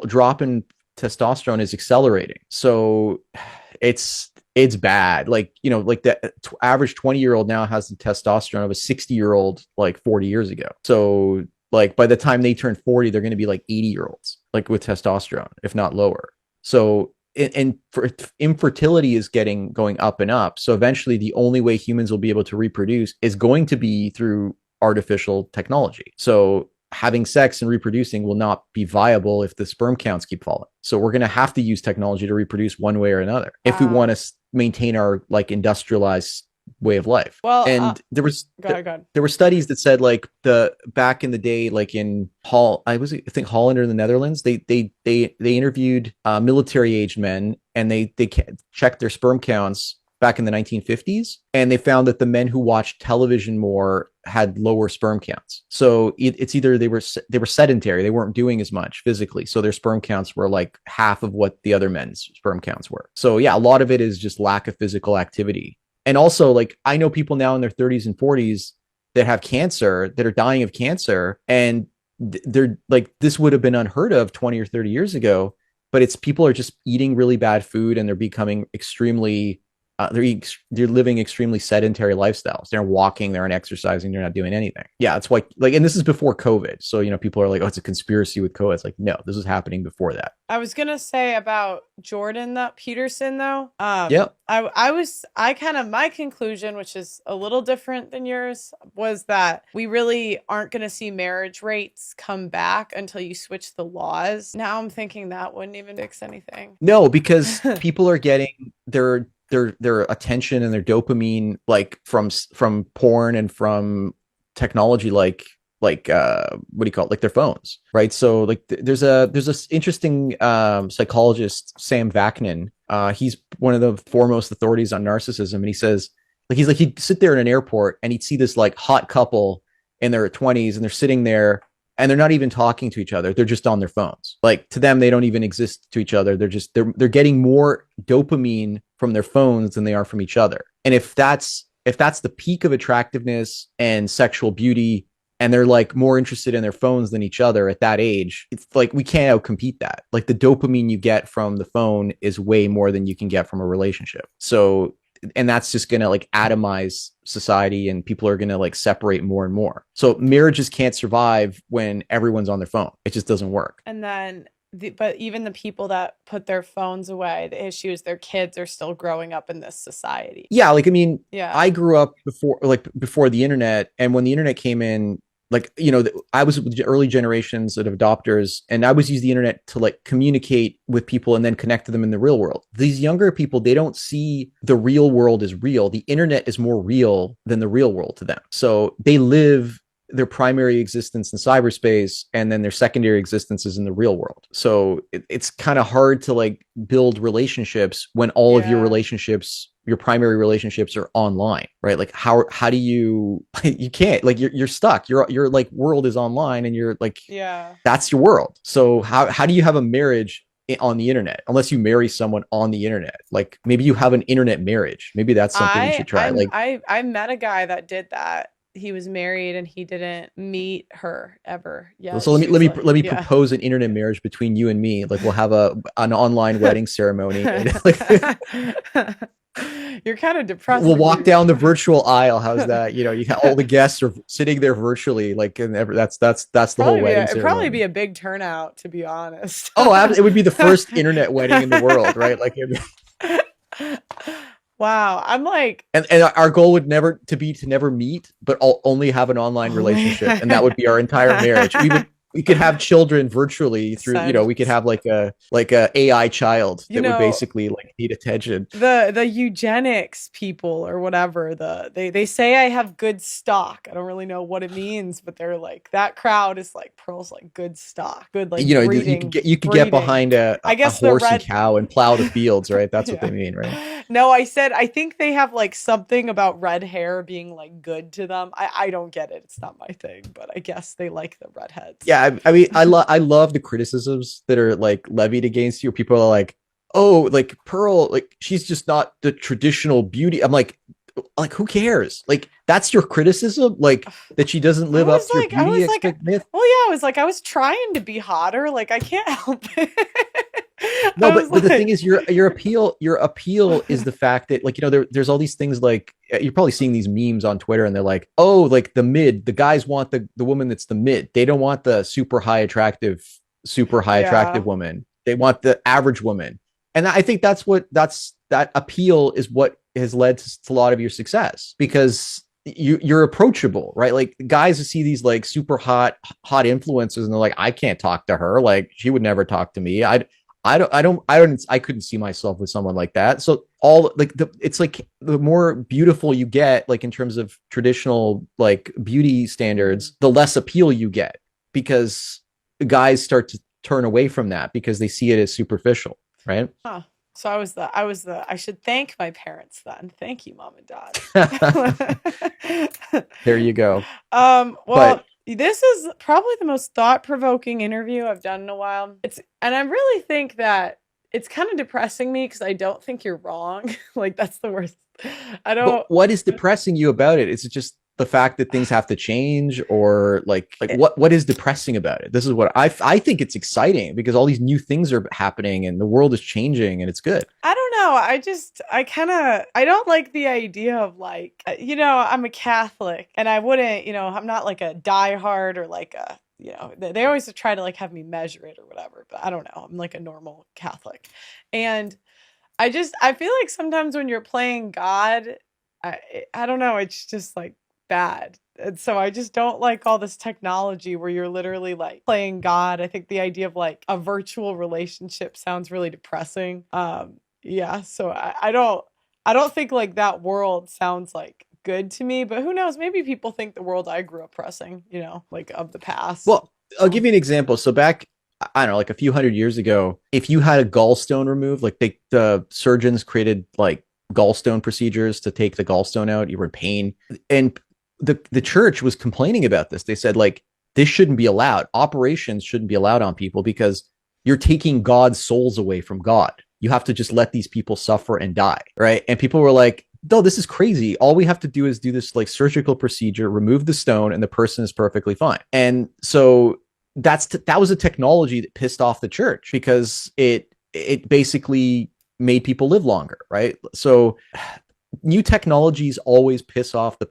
drop in testosterone is accelerating. So it's bad. Like, you know, like the average 20-year-old now has the testosterone of a 60-year-old like 40 years ago. So like by the time they turn 40, they're going to be like 80-year-olds, like with testosterone, if not lower. So and for infertility is going up and up. So eventually the only way humans will be able to reproduce is going to be through artificial technology. So having sex and reproducing will not be viable if the sperm counts keep falling. So we're going to have to use technology to reproduce one way or another if we want Wow. to maintain our like industrialized way of life. Well, And go ahead, go ahead. there were studies that said like the back in the day, like in I think Holland or the Netherlands, they interviewed military aged men and they checked their sperm counts back in the 1950s, and they found that the men who watched television more had lower sperm counts. So it's either they were sedentary, they weren't doing as much physically, so their sperm counts were like half of what the other men's sperm counts were. So yeah, a lot of it is just lack of physical activity. And also, like, I know people now in their 30s and 40s that have cancer, that are dying of cancer, and they're like, this would have been unheard of 20 or 30 years ago, but it's people are just eating really bad food and they're becoming extremely they're living extremely sedentary lifestyles. They're walking, they're not exercising, they're not doing anything. Yeah, it's like, and this is before COVID. So you know, people are like, oh, it's a conspiracy with COVID. It's like, no, this is happening before that. I was gonna say about Jordan that Peterson though. Yep. I kind of my conclusion, which is a little different than yours, was that we really aren't gonna see marriage rates come back until you switch the laws. Now I'm thinking that wouldn't even fix anything. No, because people are getting their attention and their dopamine like from porn and from technology, like what do you call it, like their phones, right? So like there's this interesting psychologist, Sam Vaknin. He's one of the foremost authorities on narcissism, and he says like he'd sit there in an airport and he'd see this like hot couple in their 20s and they're sitting there and they're not even talking to each other. They're just on their phones. Like to them, they don't even exist to each other. They're getting more dopamine from their phones than they are from each other. And if that's the peak of attractiveness and sexual beauty, and they're like more interested in their phones than each other at that age, it's like we can't outcompete that. Like the dopamine you get from the phone is way more than you can get from a relationship. So, and that's just going to like atomize society, and people are going to like separate more and more. So marriages can't survive when everyone's on their phone. It just doesn't work. And then but even the people that put their phones away, the issue is their kids are still growing up in this society. Yeah, like I mean, Yeah. I grew up before the internet, and when the internet came in, like I was with the early generations of adopters, and I was using the internet to like communicate with people and then connect to them in the real world. These younger people, they don't see the real world as real. The internet is more real than the real world to them. So they live their primary existence in cyberspace, and then their secondary existence is in the real world. So it's kind of hard to like build relationships when all of your Yeah. relationships, your primary relationships, are online, right? Like how do you you can't, like you're stuck. Your like world is online, and you're like, Yeah. that's your world. So how do you have a marriage on the internet unless you marry someone on the internet? Like maybe you have an internet marriage. Maybe that's something you should try. Like, I met a guy that did that. He was married and he didn't meet her ever so yet. let me She let was me like, let me yeah. propose an internet marriage between you and me. Like we'll have an online wedding ceremony. And like, You're kind of we'll depressing walk me. down the virtual aisle. How's that? You have all the guests are sitting there virtually, like, and that's the whole wedding It'd probably be ceremony. a big turnout, to be honest. Oh, it would be the first internet wedding in the world, right? Like, Wow, I'm like, and our goal would never meet, but only have an online relationship, and that would be our entire marriage. We could have children virtually through, we could sense. have like a AI child You that would know, basically like need attention. the eugenics people or whatever, they say I have good stock. I don't really know what it means, but they're like, that crowd is like Pearl's like good stock, good like You could get breeding. behind a, I a guess the horse and red cow and plow the fields, right? That's what yeah. they mean, right? No, I said I think they have like something about red hair being like good to them. I don't get it. It's not my thing, but I guess they like the redheads. Yeah, I mean, I love the criticisms that are like levied against you. People are like, oh, like Pearl, like she's just not the traditional beauty. I'm like who cares? Like that's your criticism, like that she doesn't live up to your I beauty was like, expect myth. well, yeah, I was like, I was trying to be hotter. Like, I can't help it. No, I but was but the thing like, is, your appeal is the fact that, like, there's all these things, like you're probably seeing these memes on Twitter, and they're like, oh, like the guys want the woman that's the mid. They don't want the super high attractive yeah, woman. They want the average woman. And I think that appeal is what has led to a lot of your success, because you're approachable, right? Like guys who see these like super hot influencers, and they're like, I can't talk to her. Like she would never talk to me. I couldn't see myself with someone like that. So it's like the more beautiful you get, like in terms of traditional like beauty standards, the less appeal you get, because guys start to turn away from that because they see it as superficial, right? huh. So I should thank my parents then. Thank you, mom and dad. There you go. Well, But this is probably the most thought-provoking interview I've done in a while. And I really think that it's kind of depressing me because I don't think you're wrong. Like that's the worst. I but don't what is depressing you about it? Is it just the fact that things have to change, or like it, what is depressing about it? This is what I think it's exciting, because all these new things are happening and the world is changing, and it's good. I don't know. I don't like the idea of like, I'm a Catholic and I wouldn't, I'm not like a diehard or like they always try to like have me measure it or whatever, but I don't know. I'm like a normal Catholic. And I feel like sometimes when you're playing God, I don't know, it's just like bad. And so I just don't like all this technology where you're literally like playing God. I think the idea of like a virtual relationship sounds really depressing. Yeah, so I don't think like that world sounds like good to me, but who knows? Maybe people think the world I grew up pressing, like of the past. Well, I'll give you an example. So back, I don't know, like a few hundred years ago, if you had a gallstone removed, like the surgeons created like gallstone procedures to take the gallstone out, you were in pain. And the church was complaining about this. They said, like, this shouldn't be allowed. Operations shouldn't be allowed on people because you're taking God's souls away from God. You have to just let these people suffer and die, right? And people were like, no, this is crazy. All we have to do is do this like surgical procedure, remove the stone, and the person is perfectly fine. And so that was a technology that pissed off the church because it basically made people live longer, right? So new technologies always piss off the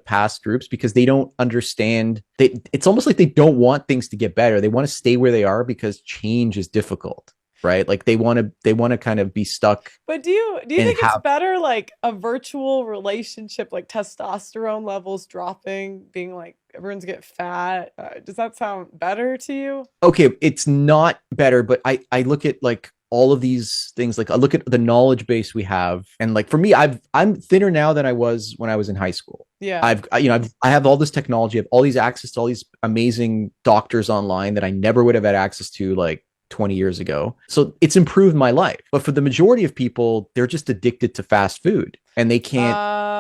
past groups because they don't understand. It's almost like they don't want things to get better. They want to stay where they are because change is difficult, right? Like they want to kind of be stuck But do you and think it's have. better like a virtual relationship, like testosterone levels dropping, being like everyone's get fat? Does that sound better to you? Okay, it's not better, but I look at like all of these things, like I look at the knowledge base we have, and like for me, I'm thinner now than I was when I was in high school. Yeah. I have all this technology, I have all these access to all these amazing doctors online that I never would have had access to like 20 years ago. So it's improved my life. But for the majority of people, they're just addicted to fast food and they can't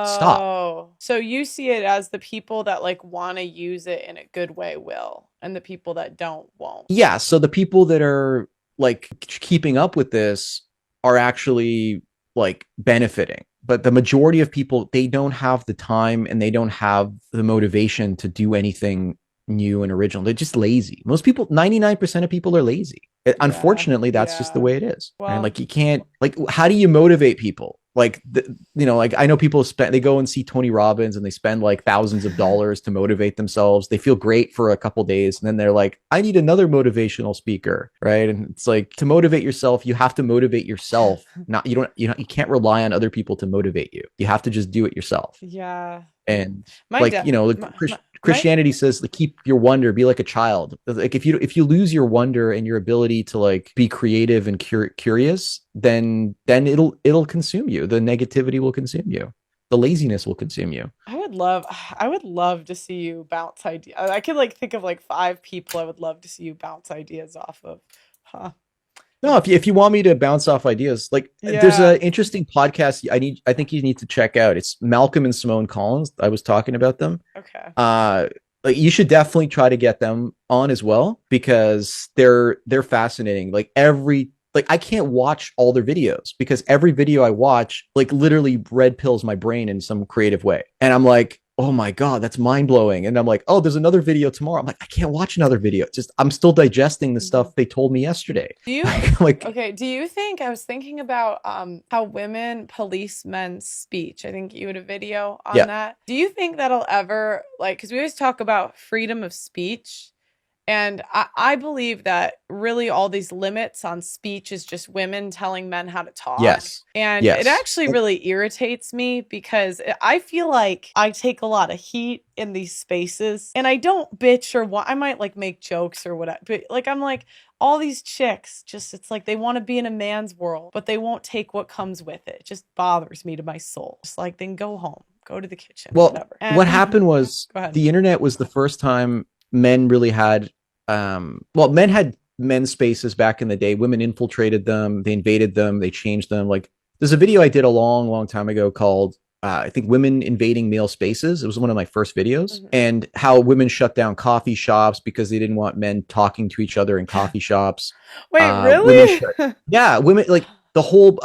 stop. Oh, so you see it as the people that like want to use it in a good way will, and the people that don't won't. Yeah, so the people that are like keeping up with this are actually like benefiting, but the majority of people, they don't have the time and they don't have the motivation to do anything new and original. They're just lazy. Most people, 99% of people are lazy. Yeah. Unfortunately, that's just the Yeah. way it is, right? Well, Like you can't, like how do you motivate people? Like like I know people spend, they go and see Tony Robbins and they spend like thousands of dollars to motivate themselves. They feel great for a couple days and then they're like, I need another motivational speaker, right? And it's like, to motivate yourself, you have to motivate yourself. Not you don't you know you can't rely on other people to motivate you. You have to just do it yourself. yeah. And My like, dad, like my Christianity says, like, keep your wonder, be like a child. Like if you lose your wonder and your ability to like be creative and curious, then it'll consume you. The negativity will consume you. The laziness will consume you. I would love to see you bounce ideas. I could like think of like five people I would love to see you bounce ideas off of. Huh. No, if you want me to bounce off ideas, like there's Yeah. an interesting podcast I think you need to check out. It's Malcolm and Simone Collins. I was talking about them. Okay. uh like you should definitely try to get them on as well because they're fascinating. Like I can't watch all their videos because every video I watch like literally red pills my brain in some creative way, and I'm like, oh my god, that's mind-blowing. And I'm like, oh, there's another video tomorrow. I'm like, I can't watch another video. It's just I'm still digesting the Mhm. stuff they told me yesterday. Do you Like, okay, do you think I was thinking about how women police men's speech. I think you had a video on yeah, that. Do you think that'll ever like cuz we always talk about freedom of speech. And I believe that really all these limits on speech is just women telling men how to talk. yes, And it yes. actually really irritates me because I feel like I take a lot of heat in these spaces and I don't bitch or what. I might like make jokes or whatever. But like, I'm like, all these chicks just, it's like they want to be in a man's world, but they won't take what comes with it. It just bothers me to my soul. Just like, then go home, go to the kitchen, Well, whatever. what And happened was go ahead. the internet was the first time men really had men had men's spaces back in the day. Women infiltrated them, they invaded them, they changed them. Like there's a video I did a long, long time ago called I think Women Invading Male Spaces. It was one of my first videos, Mhm. and how women shut down coffee shops because they didn't want men talking to each other in coffee shops. Wait, Women really? shut, yeah, women like the whole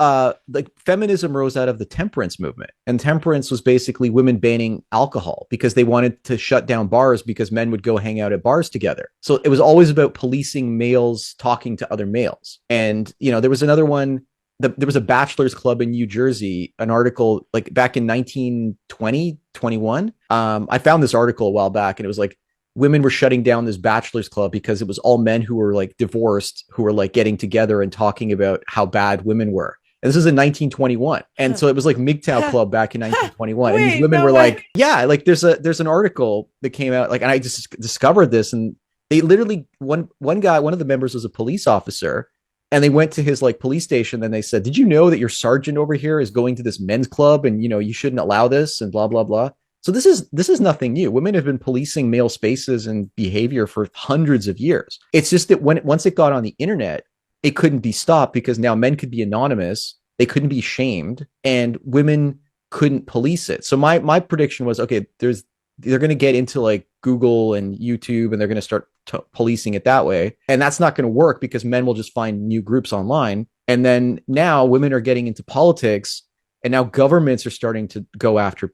like feminism rose out of the temperance movement, and temperance was basically women banning alcohol because they wanted to shut down bars because men would go hang out at bars together. So it was always about policing males talking to other males. And there was another one. There was a bachelor's club in New Jersey, an article like back in 1920, 21. I found this article a while back, and it was like women were shutting down this bachelor's club because it was all men who were like divorced, who were like getting together and talking about how bad women were. And this is in 1921. And so it was like MGTOW Club back in 1921. And these Wait, women no were way. like, yeah, like there's an article that came out, like, and I just discovered this, and they literally one guy, one of the members was a police officer, and they went to his like police station and they said, did you know that your sergeant over here is going to this men's club and you shouldn't allow this and blah blah blah. So this is nothing new. Women have been policing male spaces and behavior for hundreds of years. It's just that once it got on the internet, it couldn't be stopped because now men could be anonymous, they couldn't be shamed, and women couldn't police it. So my prediction was, okay, they're going to get into like Google and YouTube, and they're going to start policing it that way. And that's not going to work because men will just find new groups online. And then now women are getting into politics, and now governments are starting to go after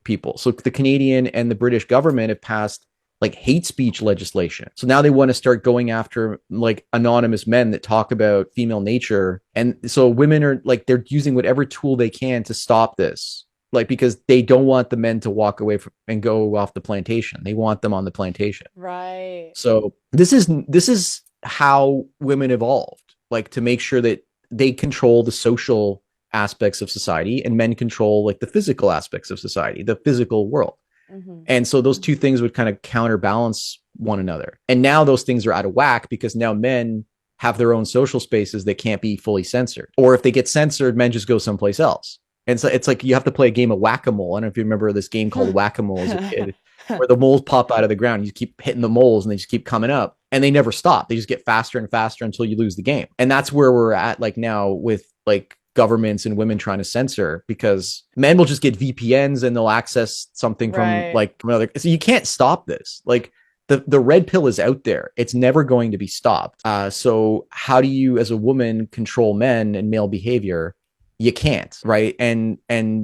people. So the Canadian and the British government have passed like hate speech legislation. So now they want to start going after like anonymous men that talk about female nature. And so women are like, they're using whatever tool they can to stop this. Like, because they don't want the men to walk away from and go off the plantation. They want them on the plantation. Right. So this is how women evolved, like to make sure that they control the social aspects of society and men control like the physical aspects of society, the physical world. Mm-hmm. And so those two things would kind of counterbalance one another. And now those things are out of whack because now men have their own social spaces that can't be fully censored. Or if they get censored, men just go someplace else. And so it's like you have to play a game of whack-a-mole. I don't know if you remember this game called whack-a-mole as a kid, where the moles pop out of the ground. You keep hitting the moles and they just keep coming up and they never stop. They just get faster and faster until you lose the game. And that's where we're at like now with like governments and women trying to censor, because men will just get VPNs and they'll access something from like another. So you can't stop this. Like the red pill is out there. It's never going to be stopped. So how do you as a woman control men and male behavior? You can't, right? And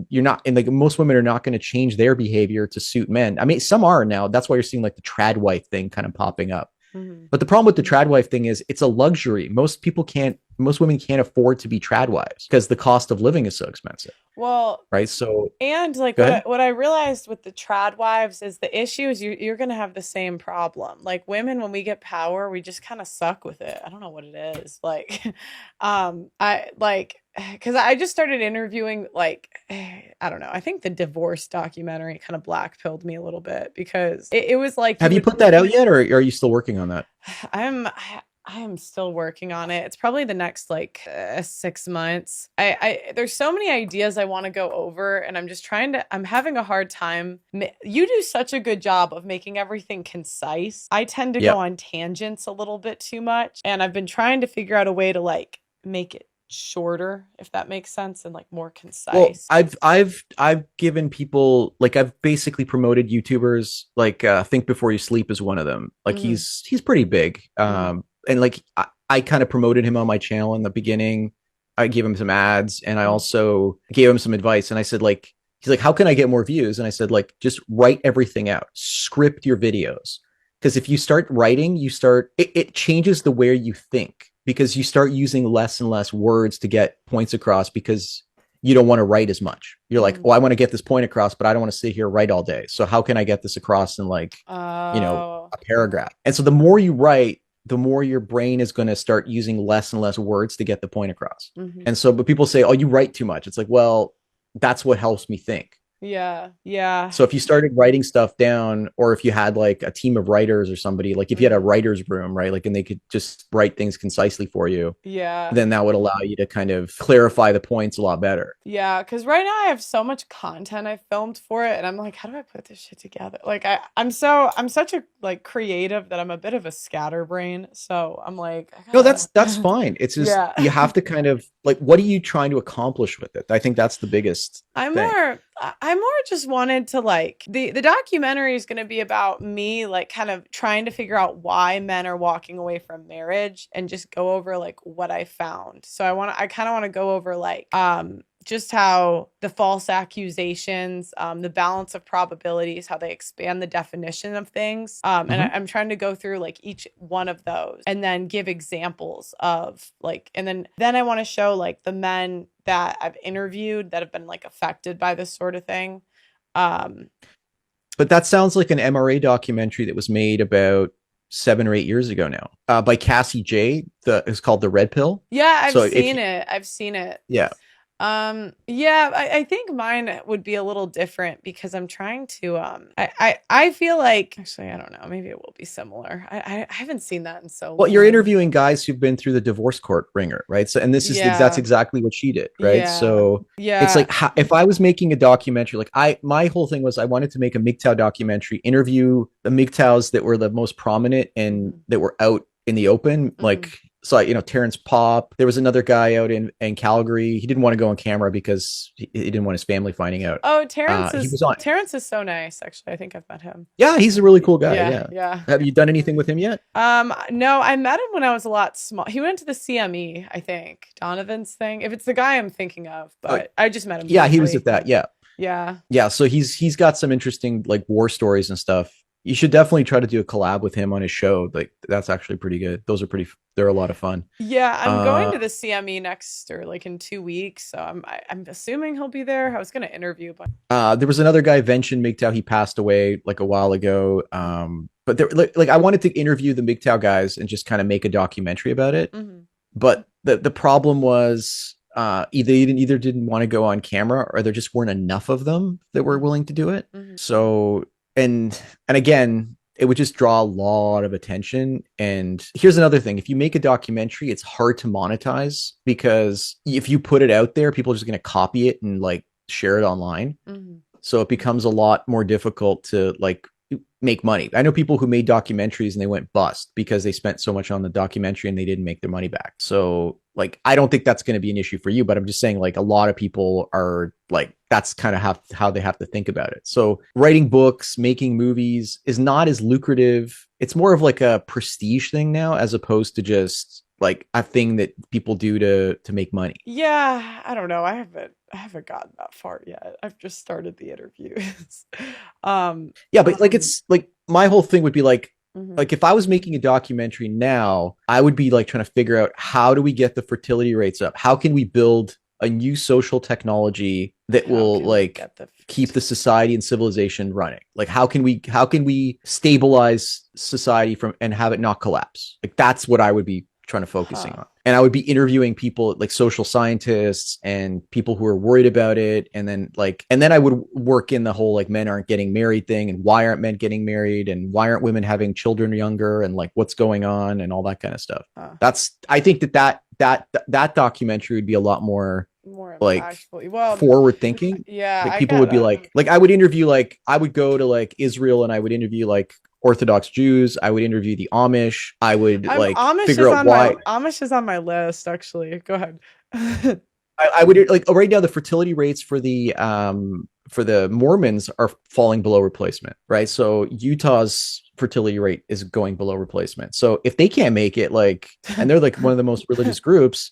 you're not, and like most women are not going to change their behavior to suit men. I mean, some are now. That's why you're seeing like the trad wife thing kind of popping up. Mm-hmm. But the problem with the trad wife thing is it's a luxury. Most women can't afford to be trad wives because the cost of living is so expensive. Well, right. So, and like what I realized with the trad wives is the issue is you're going to have the same problem. Like women, when we get power, we just kind of suck with it. I don't know what it is. Like, I like, because I just started interviewing, like, I don't know. I think the divorce documentary kind of black pilled me a little bit because it was like. Have you put that out yet, or are you still working on that? I am still working on it. It's probably the next like 6 months. There's so many ideas I want to go over, and I'm having a hard time. You do such a good job of making everything concise. I tend to go on tangents a little bit too much, and I've been trying to figure out a way to like make it shorter, if that makes sense, and like more concise. Well, I've given people, like, I've basically promoted YouTubers, like Think Before You Sleep is one of them. Like he's pretty big. And like I kind of promoted him on my channel in the beginning. I gave him some ads and I also gave him some advice. And I said, like, he's like, how can I get more views? And I said, like, just write everything out, script your videos. Because if you start writing, it changes the way you think, because you start using less and less words to get points across because you don't want to write as much. You're like, oh, I want to get this point across, but I don't want to sit here and write all day. So how can I get this across in like, a paragraph? And so the more you write, the more your brain is going to start using less and less words to get the point across. And so, but people say, oh, you write too much. It's like, well, that's what helps me think. Yeah. So if you started writing stuff down, or if you had like a team of writers or somebody, like if you had a writer's room, right? Like, and they could just write things concisely for you. Yeah. Then that would allow you to kind of clarify the points a lot better. Yeah. Cause right now I have so much content I filmed for it. And I'm like, how do I put this shit together? Like I'm such a like creative that I'm a bit of a scatterbrain. So I'm like, no, that's fine. It's just, you have to kind of like, what are you trying to accomplish with it? I think that's the biggest thing. I more just wanted to like the documentary is going to be about me like kind of trying to figure out why men are walking away from marriage and just go over like what I found. So I kind of want to go over like just how the false accusations, the balance of probabilities, how they expand the definition of things. And I'm trying to go through like each one of those and then give examples of like, and then I want to show like the men that I've interviewed that have been like affected by this sort of thing. But that sounds like an MRA documentary that was made about 7 or 8 years ago now, by Cassie J. It's called The Red Pill. Yeah, I've seen it. Yeah. I think mine would be a little different because I'm trying to I feel like, actually I don't know, maybe it will be similar. I haven't seen that in so long. Well, you're interviewing guys who've been through the divorce court ringer, right? So, and this is that's exactly what she did, right? So it's like, if I was making a documentary, like my whole thing was I wanted to make a MGTOW documentary, interview the MGTOWs that were the most prominent and that were out in the open, like So, Terrence Popp. There was another guy out in Calgary. He didn't want to go on camera because he didn't want his family finding out. Oh, He was on. Terrence is so nice, actually. I think I've met him. Yeah, he's a really cool guy. Yeah, Yeah. yeah. Have you done anything with him yet? No, I met him when I was a lot small. He went to the CME, I think, Donovan's thing. If it's the guy I'm thinking of, Uh, but I just met him yeah, he was at briefly. that. Yeah. Yeah. Yeah. So he's got some interesting like war stories and stuff. You should definitely try to do a collab with him on his show. Like that's actually pretty good. They're a lot of fun. Yeah, I'm going Uh, to the CME next or like in 2 weeks, so I'm assuming he'll be there. I was gonna interview, but there was another guy, Vention MGTOW. He passed away like a while ago. But there, like I wanted to interview the MGTOW guys and just kind of make a documentary about it. mm-hmm. But the problem was either didn't want to go on camera or there just weren't enough of them that were willing to do it. Mm-hmm. So and again, it would just draw a lot of attention. And here's another thing: if you make a documentary, it's hard to monetize because if you put it out there, people are just going to copy it and like share it online. Mm-hmm. So it becomes a lot more difficult to like make money. I know people who made documentaries and they went bust because they spent so much on the documentary and they didn't make their money back. So like I don't think that's going to be an issue for you, but I'm just saying like a lot of people are like that's kind of how they have to think about it. So writing books, making movies is not as lucrative. It's more of like a prestige thing now as opposed to just like a thing that people do to make money. Yeah, I don't know. I haven't gotten that far yet. I've just started the interviews. um, Yeah, but like it's like my whole thing would be mhm. like if I was making a documentary now, I would be like trying to figure out how do we get the fertility rates up? How can we build a new social technology that How will can we like get the keep the society and civilization running? Like how can we stabilize society from and have it not collapse? Like that's what I would be trying to focusing huh? on. And I would be interviewing people like social scientists and people who are worried about it. And then I would work in the whole like men aren't getting married thing and why aren't men getting married and why aren't women having children younger and like what's going on and all that kind of stuff. Huh. I think that documentary would be a lot more More like impactful. Well, forward thinking. yeah, Like I people would be gotta. like I would interview like I would go to like Israel and I would interview like Orthodox Jews. I would interview the Amish. I would like figure out why. Amish is on my list actually. Go ahead. I would like right now the fertility rates for the Mormons are falling below replacement, right? So Utah's fertility rate is going below replacement. So if they can't make it, like, and they're like one of the most religious groups,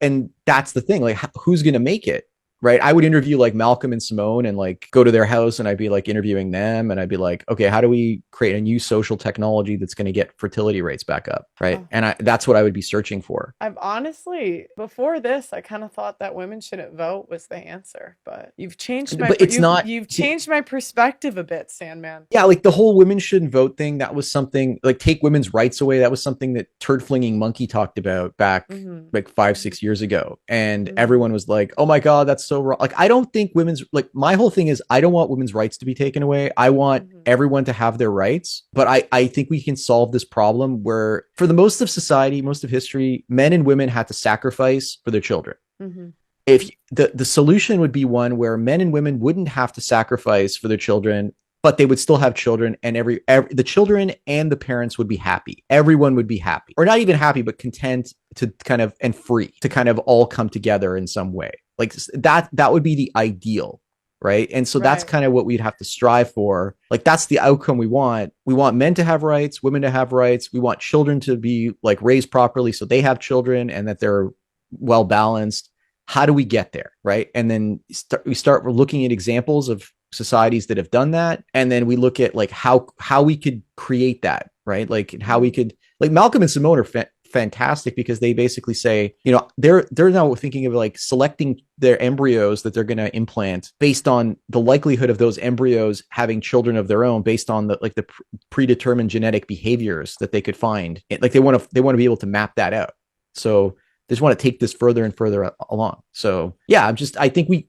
and that's the thing, like, who's going to make it? Right. I would interview like Malcolm and Simone and like go to their house and I'd be like interviewing them and I'd be like, okay, how do we create a new social technology that's going to get fertility rates back up? Right. Oh. And that's what I would be searching for. I've honestly, before this, I kind of thought that women shouldn't vote was the answer, but But it's not. you've changed my perspective a bit, Sandman. Yeah, like the whole women shouldn't vote thing, that was something like take women's rights away. That was something that turd flinging monkey talked about back Mm-hmm. like 5 6 years ago. And Mm-hmm. everyone was like, oh my God, that's so wrong. Like, I don't think women's like my whole thing is I don't want women's rights to be taken away. I want Mm-hmm. everyone to have their rights. But I think we can solve this problem where for the most of society, most of history, men and women had to sacrifice for their children. Mm-hmm. If the solution would be one where men and women wouldn't have to sacrifice for their children, but they would still have children, and every the children and the parents would be happy. Everyone would be happy, or not even happy, but content to kind of and free to kind of all come together in some way. Like that would be the ideal, right? And so that's Right. kind of what we'd have to strive for. Like that's the outcome we want. We want men to have rights, women to have rights. We want children to be like raised properly so they have children and that they're well balanced. How do we get there, right? And then we start looking at examples of societies that have done that, and then we look at like how we could create that, right? Like how we could like Malcolm and Simone are fantastic because they basically say, they're now thinking of like selecting their embryos that they're going to implant based on the likelihood of those embryos having children of their own, based on the predetermined genetic behaviors that they could find. Like they want to be able to map that out. So they just want to take this further and further along. So yeah, I think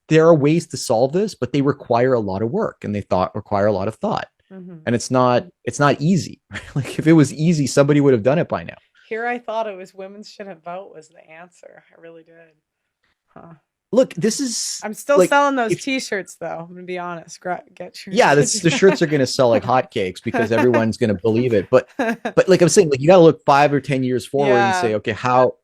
there are ways to solve this, but they require a lot of work and require a lot of thought. Mm-hmm. And it's not easy. Like if it was easy, somebody would have done it by now. Here I thought it was women shouldn't vote was the answer. I really did. Huh. look, this is I'm still like, selling those if t-shirts though. I'm gonna be honest. Get your yeah, get the shirts are going to sell like hotcakes because your everyone's going to believe it. But like I'm saying, like you got to look 5 or 10 years forward and Yeah. say, okay,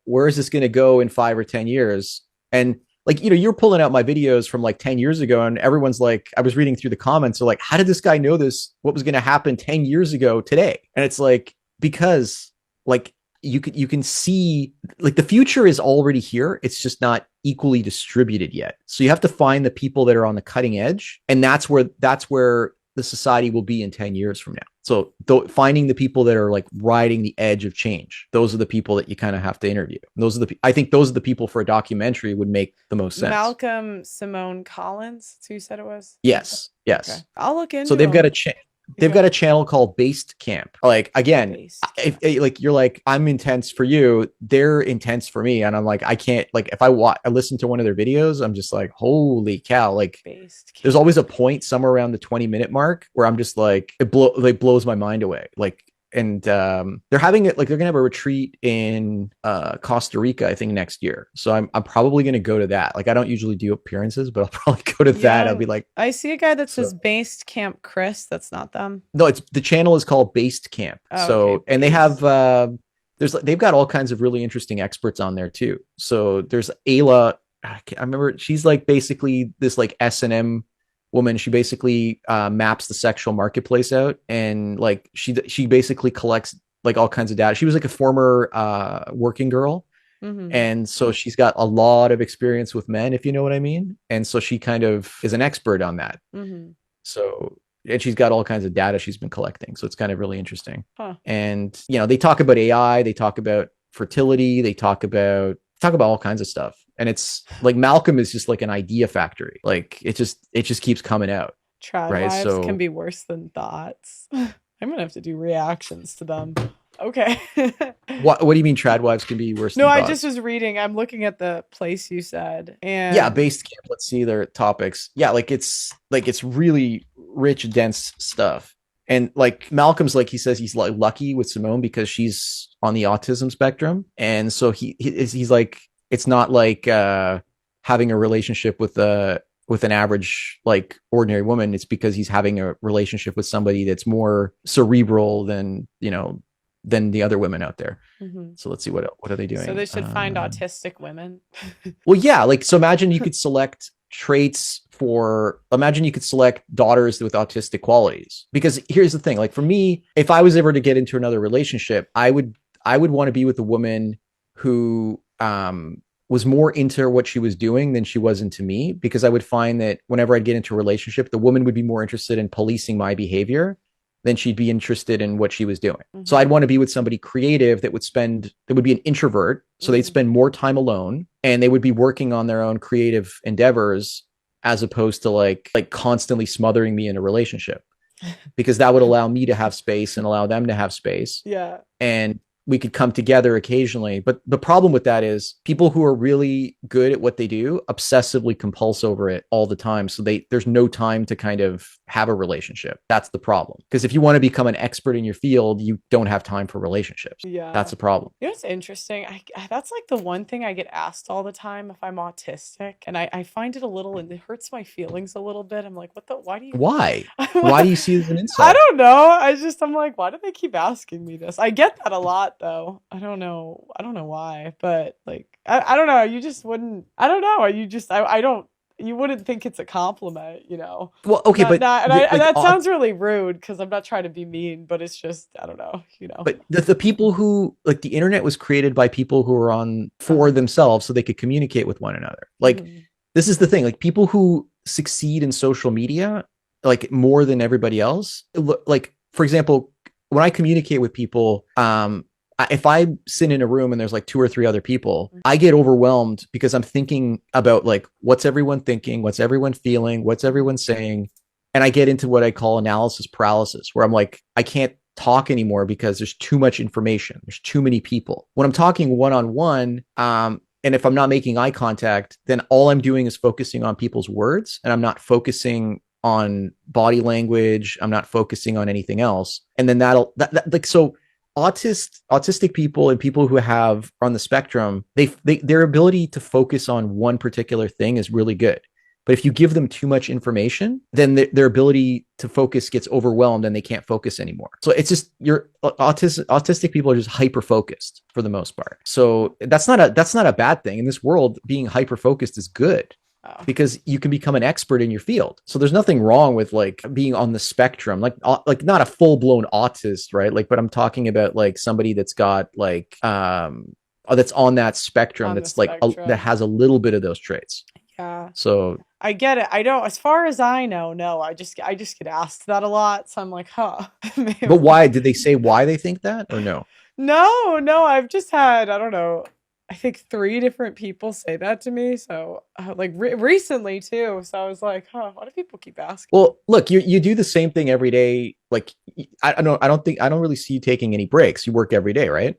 where is this going to go in 5 or 10 years? And like, you're pulling out my videos from like 10 years ago, and everyone's like, I was reading through the comments, so like, how did this guy know this? What was going to happen 10 years ago today? And it's like, because like you can see like the future is already here. It's just not equally distributed yet. So you have to find the people that are on the cutting edge, and that's where the society will be in 10 years from now. So finding the people that are like riding the edge of change, those are the people that you kind of have to interview. I think those are the people for a documentary would make the most sense. Malcolm Simone Collins, that's who you said it was? Yes, Okay. yes. I'll look So into they've got him. a they've got a channel called Based Camp. Like again, Based like you're like, I'm intense for you, they're intense for me, and I'm like, I can't, like, if I listen to one of their videos, I'm just like, holy cow. Like based there's camp. always a point somewhere around the 20-minute mark where I'm just like, like blows my mind away. Like, and they're having it, like they're gonna have a retreat in Costa Rica, I think, next year. So I'm probably gonna go to that. Like I don't usually do appearances, but I'll probably go to that. I'll Yeah. be like, I see a guy that so says based camp Chris. That's not them. no, it's the channel is called Based Camp. Oh, okay. So, and they have Based. they've got all kinds of really interesting experts on there too. So there's Ayla. I remember she's like basically this like S&M woman. She basically maps the sexual marketplace out, and like she basically collects like all kinds of data. She was like a former working girl, Mm-hmm. and so she's got a lot of experience with men, if you know what I mean. And so she kind of is an expert on that. Mm-hmm. So, and she's got all kinds of data she's been collecting. So it's kind of really interesting. Huh. And, they talk about AI, they talk about fertility, they talk about all kinds of stuff. And it's like Malcolm is just like an idea factory. Like it just keeps coming out. Trad Right. wives can So be worse than thoughts. I'm gonna have to do reactions to them. Okay. what do you mean trad wives can be worse No, than I just thoughts? was reading. I'm looking at the place you said, Yeah, and based camp. Let's see their topics. Yeah, like it's really rich, dense stuff. And like Malcolm's, like he says, he's like lucky with Simone because she's on the autism spectrum, and so he's like, it's not like having a relationship with an average like ordinary woman. It's because he's having a relationship with somebody that's more cerebral than the other women out there. Mhm. So let's see, what are they So doing? they should find autistic women. Well, yeah, like so imagine you could select imagine you could select daughters with autistic qualities. Because here's the thing, like for me, if I was ever to get into another relationship, I would want to be with a woman who was more into what she was doing than she was into me, because I would find that whenever I'd get into a relationship, the woman would be more interested in policing my behavior than she'd be interested in what she was doing. So I'd Mhm. want to be with somebody creative that would be an introvert. So they'd Mhm. spend more time alone, and they would be working on their own creative endeavors, as opposed to like constantly smothering me in a relationship, because that would allow me to have space and allow them to have space. Yeah. And we could come together occasionally. But the problem with that is people who are really good at what they do obsessively compulse over it all the time. So there's no time to kind of have a relationship. That's the problem. Because if you want to become an expert in your field, you don't have time for relationships. Yeah. That's a problem. You know what's interesting? That's like the one thing I get asked all the time if I'm autistic, and I find it a little, and it hurts my feelings a little bit. I'm like, what the? Why do you? Why? What Why the? do you see it as an I insult? don't know. I'm like, why do they keep asking me this? I get that a lot though. I don't know. I don't know why, but like, I don't know. You just wouldn't. I don't know. You just. I don't. You wouldn't think it's a compliment, you know. Well, okay, Not but not, and like that sounds really rude because I'm not trying to be mean, but it's just I don't know, you know. but the people who, like, the internet was created by people who are on for Uh-huh. themselves so they could communicate with one another. Like, Mhm. this is the thing, like people who succeed in social media like more than everybody else, like for example, when I communicate with people, if I sit in a room and there's like two or three other people, I get overwhelmed because I'm thinking about like, what's everyone thinking, what's everyone feeling, what's everyone saying, and I get into what I call analysis paralysis, where I'm like, I can't talk anymore because there's too much information, there's too many people. When I'm talking one on one, and if I'm not making eye contact, then all I'm doing is focusing on people's words, and I'm not focusing on body language. I'm not focusing on anything else. And then like, so autistic people and people who have on the spectrum, their ability to focus on one particular thing is really good. But if you give them too much information, then their ability to focus gets overwhelmed and they can't focus anymore. So it's just autistic people are just hyper focused for the most part. So that's not a bad thing in this world. Being hyper focused is good Oh, because you can become an expert in your field. So there's nothing wrong with like being on the spectrum, like not a full blown autist, right? Like, but I'm talking about like somebody that's got like that's on that spectrum, on the that's like that spectrum. has a little bit of those traits. Yeah. So, I get it. I don't, as far as I know, no. I just get asked that a lot, so I'm like, huh. but why did they say why they think that or no? No, no, I've just had, I don't know, I think three different people say that to me. So, like recently too. So I was like, huh, why do people keep asking? Well, look, you do the same thing every day. Like I don't really see you taking any breaks. You work every day, right?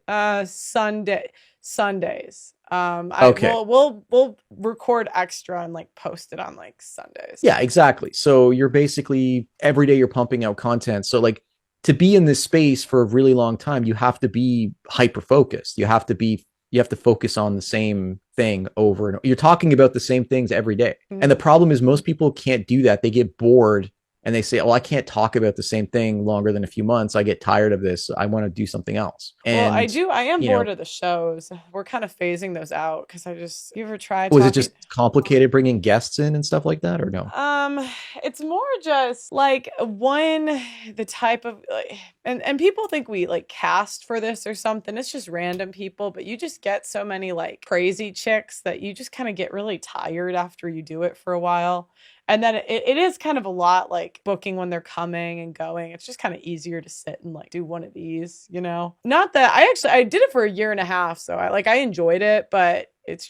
Sundays. I Okay. we'll record extra and like post it on like Sundays. Yeah, exactly. So you're basically every day you're pumping out content. So like to be in this space for a really long time, you have to be hyper focused. You have to focus on the same thing over and over. You're talking about the same things every day. And the Mm. problem is most people can't do that. They get bored and they say, "Oh, I can't talk about the same thing longer than a few months. I get tired of this. I want to do something else." Well, And I am you bored know, of the shows. We're kind of phasing those out because you ever try was it talking? just complicated bringing guests in and stuff like that or no? Um, it's more just like the type of like, and people think we like cast for this or something. It's just random people, but you just get so many like crazy chicks that you just kind of get really tired after you do it for a while. And then it is kind of a lot like booking when they're coming and going. It's just kind of easier to sit and like do one of these, you know? Not that I did it for a year and a half, so I enjoyed it, but it's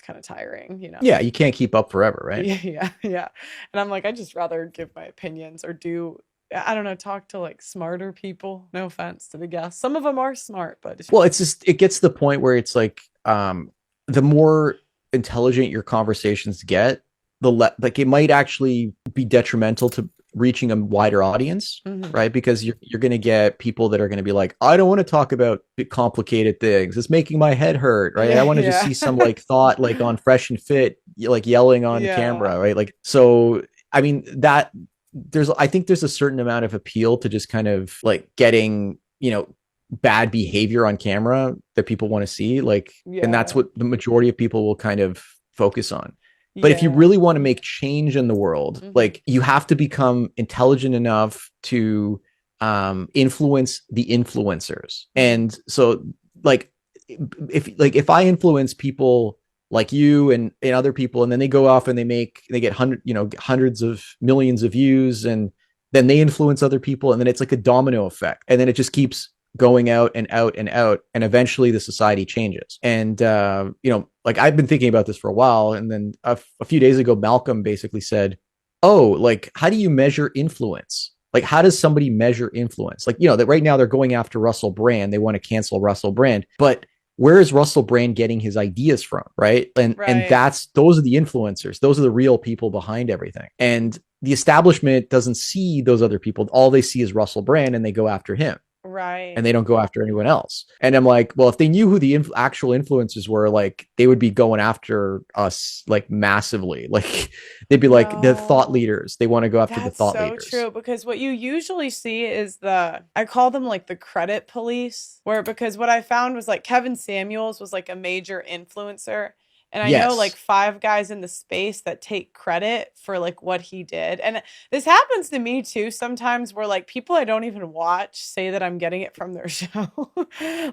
kind of tiring, you know. Yeah, you can't keep up forever, right? Yeah, yeah, yeah. And I'm like, I just rather give my opinions or do, I don't know, talk to like smarter people. No offense to the guests. Some of them are smart, but it's Well, just, it's just it gets to the point where it's like the more intelligent your conversations get, like it might actually be detrimental to reaching a wider audience, mhm. right? Because you're going to get people that are going to be like, I don't want to talk about complicated things. It's making my head hurt, right? I Yeah, want to just yeah. see some like thought like on Fresh and Fit, like yelling on Yeah, camera, right? Like so I mean that I think there's a certain amount of appeal to just kind of like getting, bad behavior on camera that people want to see, like, and that's yeah, what the majority of people will kind of focus on. But if you yeah. really want to make change in the world, Hmm. like you have to become intelligent enough to influence the influencers. Hmm. And so like if I influence people like you and other people, and then they go off and they get hundreds of millions of views, and then they influence other people, and then it's like a domino effect, and then it just keeps going out and out and out, and eventually the society changes. And like I've been thinking about this for a while, and then a few days ago Malcolm basically said, oh, like how do you measure influence? Like how does somebody measure influence? Like, that right now they're going after Russell Brand, they want to cancel Russell Brand, but where is Russell Brand getting his ideas from, right? And Right, those are the influencers, those are the real people behind everything. And the establishment doesn't see those other people. All they see is Russell Brand, and they go after him, and right. they don't go after anyone else. And I'm like, well, if they knew who the actual influencers were, like they would be going after us like massively. Like they'd be like the thought No. leaders. They want to go after the That's thought so leaders. true because what you usually see is I call them like the credit police, where because what I found was like Kevin Samuels was like a major influencer. And I know like Yes. five guys in the space that take credit for like what he did. And this happens to me too sometimes where like people I don't even watch say that I'm getting it from their show.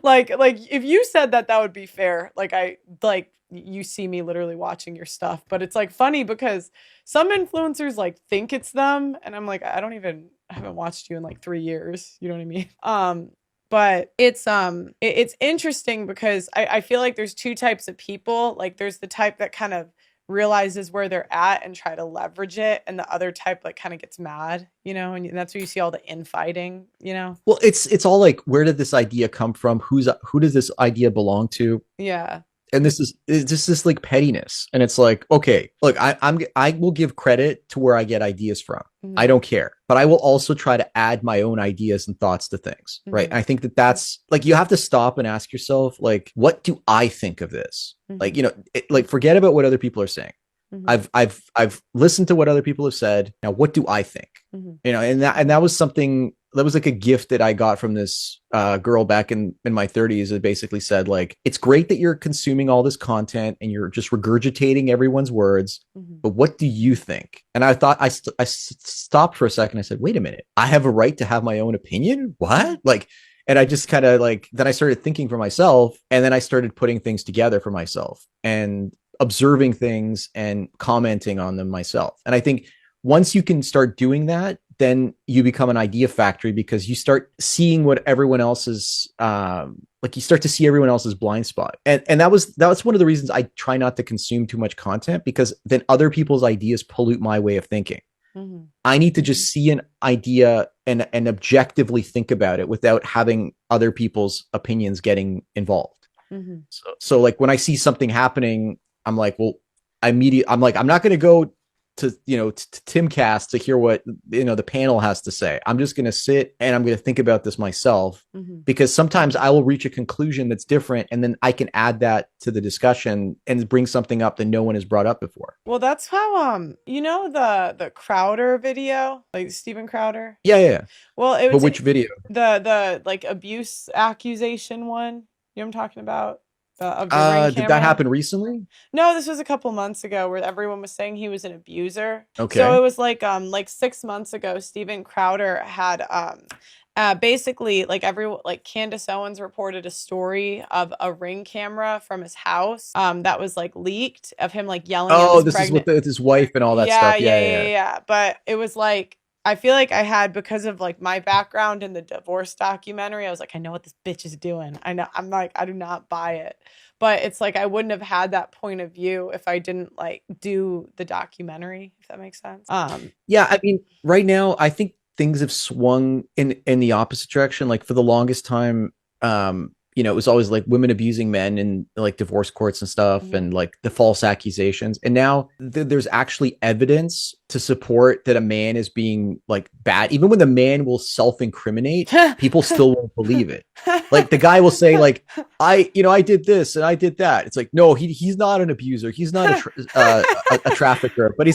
Like if you said that would be fair. Like you see me literally watching your stuff, but it's like funny because some influencers like think it's them, and I'm like, I haven't watched you in like 3 years. You know what I mean? But it's interesting because I feel like there's two types of people. Like there's the type that kind of realizes where they're at and try to leverage it, and the other type like kind of gets mad, you know, and that's where you see all the infighting, you know. Well, it's all like, where did this idea come from? Who does this idea belong to? Yeah. And it's just this like pettiness, and it's like, okay, look, I will give credit to where I get ideas from. I Mhm. don't care. But I will also try to add my own ideas and thoughts to things, right? And Mhm. I think that that's like you have to stop and ask yourself, like, what do I think of this? Like, Mhm. like forget about what other people are saying. Mhm. I've listened to what other people have said. Now, what do I think? Mhm. And that was something that was like a gift that I got from this girl back in my 30s. That basically said like, it's great that you're consuming all this content and you're just regurgitating everyone's words, Mhm. but what do you think? And I thought I stopped for a second. I said, wait a minute, I have a right to have my own opinion. What? Mhm. Like, and I just kind of like then I started thinking for myself, and then I started putting things together for myself and observing things and commenting on them myself. And I think once you can start doing that, then you become an idea factory because you start seeing what everyone else's like you start to see everyone else's blind spot. And that was one of the reasons I try not to consume too much content, because then other people's ideas pollute my way of thinking. Mhm. I need to just see an idea and objectively think about it without having other people's opinions getting involved. Mhm. So like when I see something happening, I'm like, well, I'm like, I'm not going to go to, to Timcast to hear what, the panel has to say. I'm just going to sit and I'm going to think about this myself, Mhm. because sometimes I will reach a conclusion that's different. And then I can add that to the discussion and bring something up that no one has brought up before. Well, that's how the Crowder video, like Steven Crowder. Yeah. Yeah. Yeah. Well, it But was which video? the like abuse accusation one. You know what I'm talking about? Of the Ring Did that camera. happen recently? No, this was a couple months ago where everyone was saying he was an abuser. So it Okay. was like 6 months ago, Steven Crowder had basically like like Candace Owens reported a story of a Ring camera from his house that was like leaked of him like yelling at Oh, his this is with pregnant. his wife and all that Yeah, stuff. yeah, Yeah. yeah, Yeah. yeah, yeah. But it was like I feel like I had, because of like my background in the divorce documentary, I was like, I know what this bitch is doing. I know. I'm like, I do not buy it. But it's like I wouldn't have had that point of view if I didn't like do the documentary, if that makes sense. Yeah, I mean, right now I think things have swung in the opposite direction. Like for the longest time, it was always like women abusing men in like divorce courts and stuff, Mhm. and like the false accusations. And now there's actually evidence to support that a man is being like bad. Even when the man will self-incriminate, people still won't believe it. Like the guy will say like, I did this and I did that. It's like, no, he's not an abuser. He's not a trafficker. But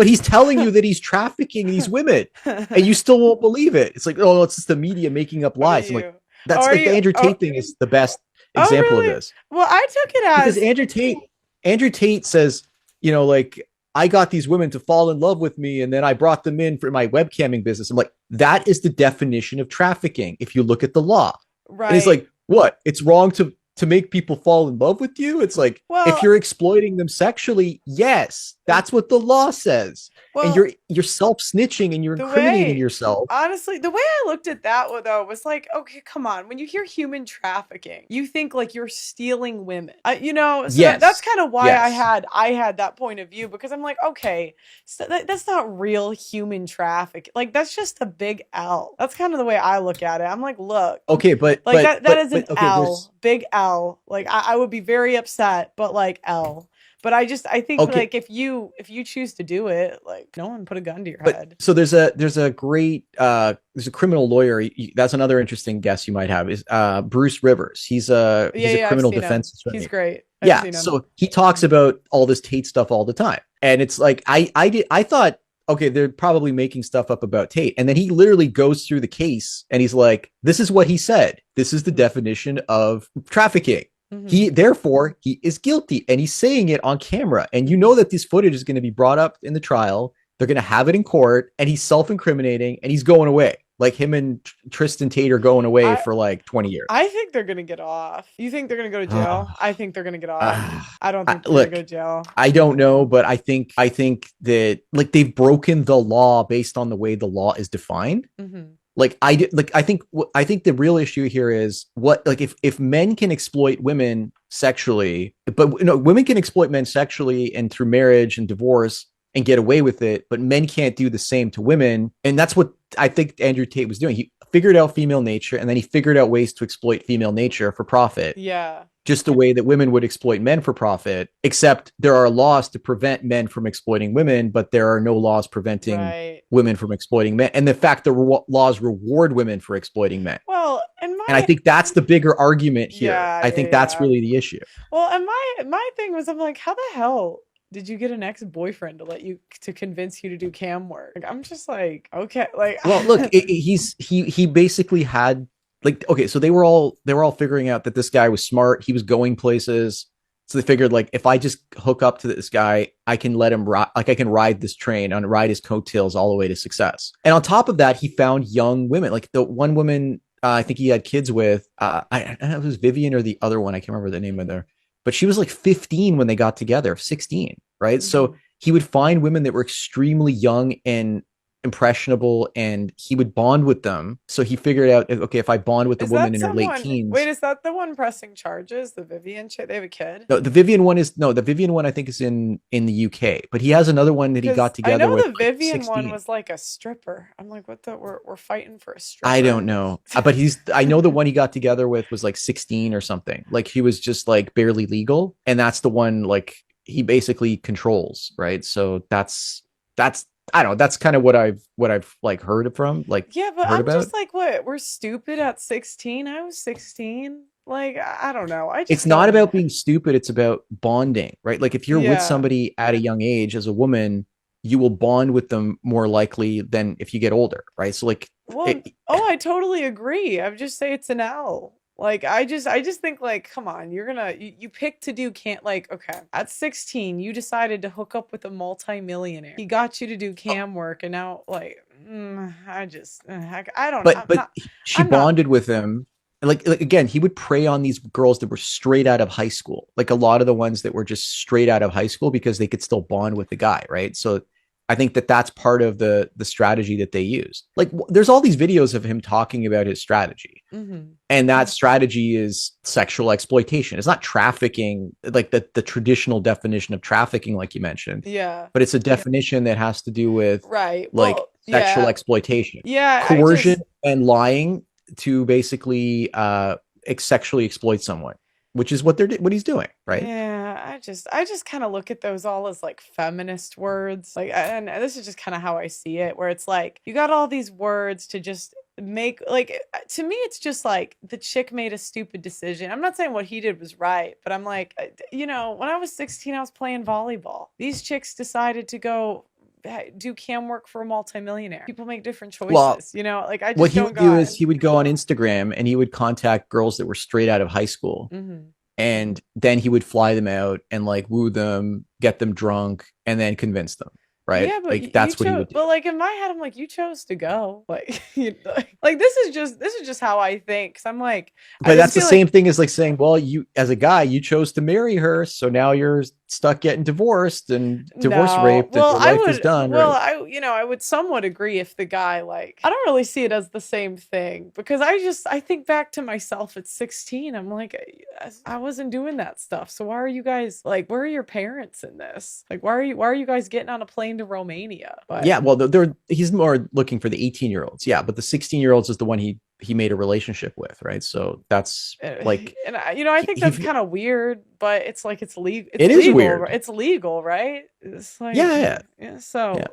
he's telling you that he's trafficking these women, and you still won't believe it. It's like, oh, no, it's just the media making up What are lies. I'm like, you? Oh, that's are like the you? Andrew Oh, Tate thing is the best oh, example of really? this, Well, I took it because as Andrew Tate says, like, I got these women to fall in love with me, and then I brought them in for my webcamming business. I'm like, that is the definition of trafficking if you look at the law. And he's right. like, what? It's wrong to make people fall in love with you? It's like, if Well, you're exploiting them sexually, yes, that's what the law says. And well, you're self-snitching and you're the incriminating way, yourself. honestly, the way I looked at that though was like, okay, come on. When you hear human trafficking, you think like you're stealing women. So that's Yes. kind of why I Yes. had that point of view, because I'm like, okay, so that's not real human traffic. Like that's just a big L. That's kind of the way I look at it. I'm like, look, Okay, but like but that but is an but okay, there's L, big L. Like I would be very upset, but like L. But I think okay, like if you choose to do it, like no one put a gun to your but head. so there's a great there's a criminal lawyer. That's another interesting guess you might have is Bruce Rivers. He's a Yeah, he's a yeah, I've criminal seen him. defense He's attorney. great. I've Yeah, seen him. so he talks about all this Tate stuff all the time, and it's like I thought, okay, they're probably making stuff up about Tate, and then he literally goes through the case and he's like, this is what he said. This is the Mhm. definition of trafficking. Mhm. He is guilty, and he's saying it on camera, and you know Mhm. that this footage is going to be brought up in the trial. They're going to have it in court, and he's self-incriminating, and he's going away. Like him and Tristan Tate are going away I for like 20 years. I think they're gonna get off. You think they're gonna go to jail? I think they're gonna get off. I don't think they're gonna go Look, to jail. I don't know, but I think that like they've broken the law based on the way the law is defined. Mhm. I think the real issue here is what, like, if men can exploit women sexually, but women can exploit men sexually and through marriage and divorce and get away with it, but men can't do the same to women. And that's what I think Andrew Tate was doing. He figured out female nature, and then he figured out ways to exploit female nature for profit, Yeah. just the way that women would exploit men for profit, except there are laws to prevent men from exploiting women, but there are no laws preventing Right. women from exploiting men, and the fact the laws reward women for exploiting men. Well, and And I my think that's the bigger argument here. yeah, I yeah, think that's yeah. really the issue. Well, and my thing was, I'm like, how the hell did you get an ex-boyfriend to let you to convince you to do cam work? Like, I'm just like, okay, like Well, look, he basically had like, okay, so they were all figuring out that this guy was smart. He was going places. So they figured, like, if I just hook up to this guy, I can let him like I can ride this train and ride his coattails all the way to success. And on top of that, he found young women. Like the one woman I think he had kids with, I don't know if it was Vivian or the other one. I can't remember the name of Mhm, her, but she was like 15 when they got together, 16, right? So mhm. he would find women that were extremely young and impressionable, and he would bond with them. So he figured out, okay, if I bond with a Is woman that in her late someone? Wait, teens. is that the one pressing charges? The Vivian chick? They have a kid? No, the Vivian one is no, the Vivian one I think is in the UK, but he has another one that he got Because I together know with the like Vivian one 16. was like a stripper. I'm like, what the? We're fighting for a I don't stripper. know, but I know the one he got together with was like 16 or something. Like he was just like barely legal, and that's the one like he basically controls, right? So that's I don't know. That's kind of what I've like Yeah, but heard I'm about. just like, what? We're stupid at 16. I was 16. Like, I don't know. I It's just not don't. about being stupid, it's about bonding, right? Like if you're with Yeah. somebody at a young age as a woman, you will bond with them more likely than if you get older, right? So like Well, it, oh, I totally agree. I would just say it's an L. Like, I just think like, come on, you picked to do can't like, okay, at 16, you decided to hook up with a multimillionaire. He got you to do cam work, and now like, I just, I don't, but she I'm not. bonded with him. Like again, he would prey on these girls that were straight out of high school. Like a lot of the ones that were just straight out of high school because they could still bond with the guy, right? So I think that that's part of the strategy that they used. Like there's all these videos of him talking about his strategy. Hmm. And that strategy is sexual exploitation. It's not trafficking, like the traditional definition of trafficking, like you mentioned, Yeah. but it's a definition that has to do with Right. like Well, sexual yeah. exploitation, Yeah, I coercion, just and lying to basically sexually exploit someone, which is what he's doing, right? yeah, I just kind of look at those all as like feminist words. Like and this is just kind of how I see it, where it's like you got all these words to just make like to me it's just like the chick made a stupid decision. I'm not saying what he did was right, but I'm like when I was 16 I was playing volleyball. These chicks decided to go do cam work for a multimillionaire. People make different Well, choices, like I what just he don't would do got. is he would go on Instagram and he would contact girls that were straight out of high school, Mhm. and then he would fly them out and like woo them, get them drunk, and then convince them, right? Yeah, but Like you that's what he chose. would do. But like in my head, I'm like, you chose to go. Like, like this is just how I think. Cause I'm like, I But just that's the feel like same thing as like saying, well, you as a guy, you chose to marry her, so now you're stuck getting divorced and divorce no. raped, and Well, your I life is would. done, Well, right? I would somewhat agree if the guy like. I don't really see it as the same thing because I think back to myself at 16. I'm like, I wasn't doing that stuff. So why are you guys like? Where are your parents in this? Like, why are you guys getting on a plane to Romania? But Yeah, well, he's more looking for the 18-year-olds. Yeah, but the 16-year-olds is the one he made a relationship with, right? So that's like and I think that's he kind of weird, but it's like it's legal. It's it is legal. weird. It's legal, right? It's like, Yeah, yeah, yeah. yeah. So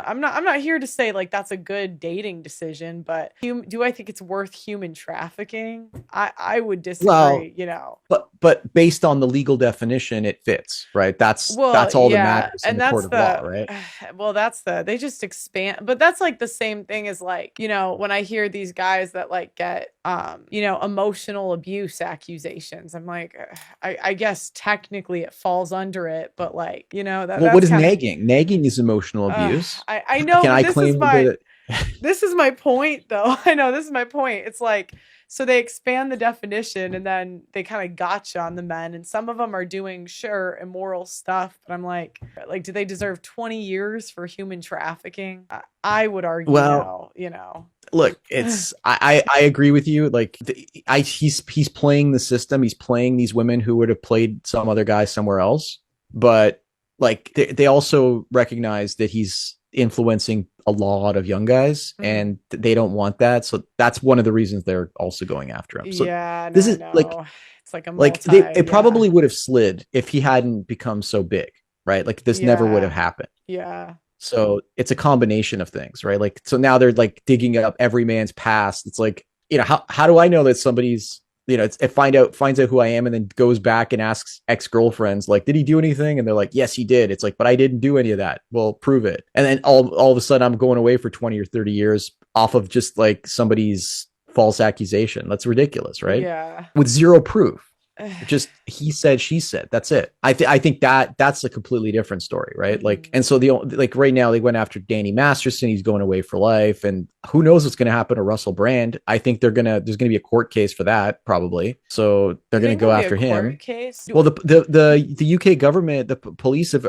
I'm not here to say like that's a good dating decision, but do I think it's worth human trafficking? I would Well, disagree. but based on the legal definition, it fits, right? Well, That's all that yeah, matters in and the court that's of law, the right? well, that's they just expand, but that's like the same thing as like, when I hear these guys that like get emotional abuse accusations. I'm like, I guess technically it falls under it, but like, Well, what that's is kind of nagging? Nagging is emotional abuse. I know, Can but I claim that? this is my point though. I know this is my point. It's like, so they expand the definition and then they kind of gotcha on the men, and some of them are doing sure immoral stuff, but I'm like do they deserve 20 years for human trafficking? I would argue Well, no. look, it's I agree with you. Like he's playing the system. He's playing these women who would have played some other guy somewhere else. But like they also recognize that he's influencing a lot of young guys, Mhm. and they don't want that. So that's one of the reasons they're also going after him. So Yeah, no, this I is like know. It's like a like multi, they it yeah. probably would have slid if he hadn't become so big, right? Like this never would have Yeah. happened. Yeah. So it's a combination of things, right? Like, so now they're like digging up every man's past. It's like, how do I know that somebody's, it finds out who I am and then goes back and asks ex-girlfriends, like, did he do anything? And they're like, yes, he did. It's like, but I didn't do any of that. Well, prove it. And then all of a sudden I'm going away for 20 or 30 years off of just like somebody's false accusation. That's ridiculous, right? Yeah. With zero proof. Just he said, she said. That's it. I think that's a completely different story, right? Like, Mhm. and so like right now they went after Danny Masterson. He's going away for life, and who knows what's going to happen to Russell Brand? I think there's gonna be a court case for that probably. So they're You gonna think go there'll be a after court him. case? Well, the UK government, the police have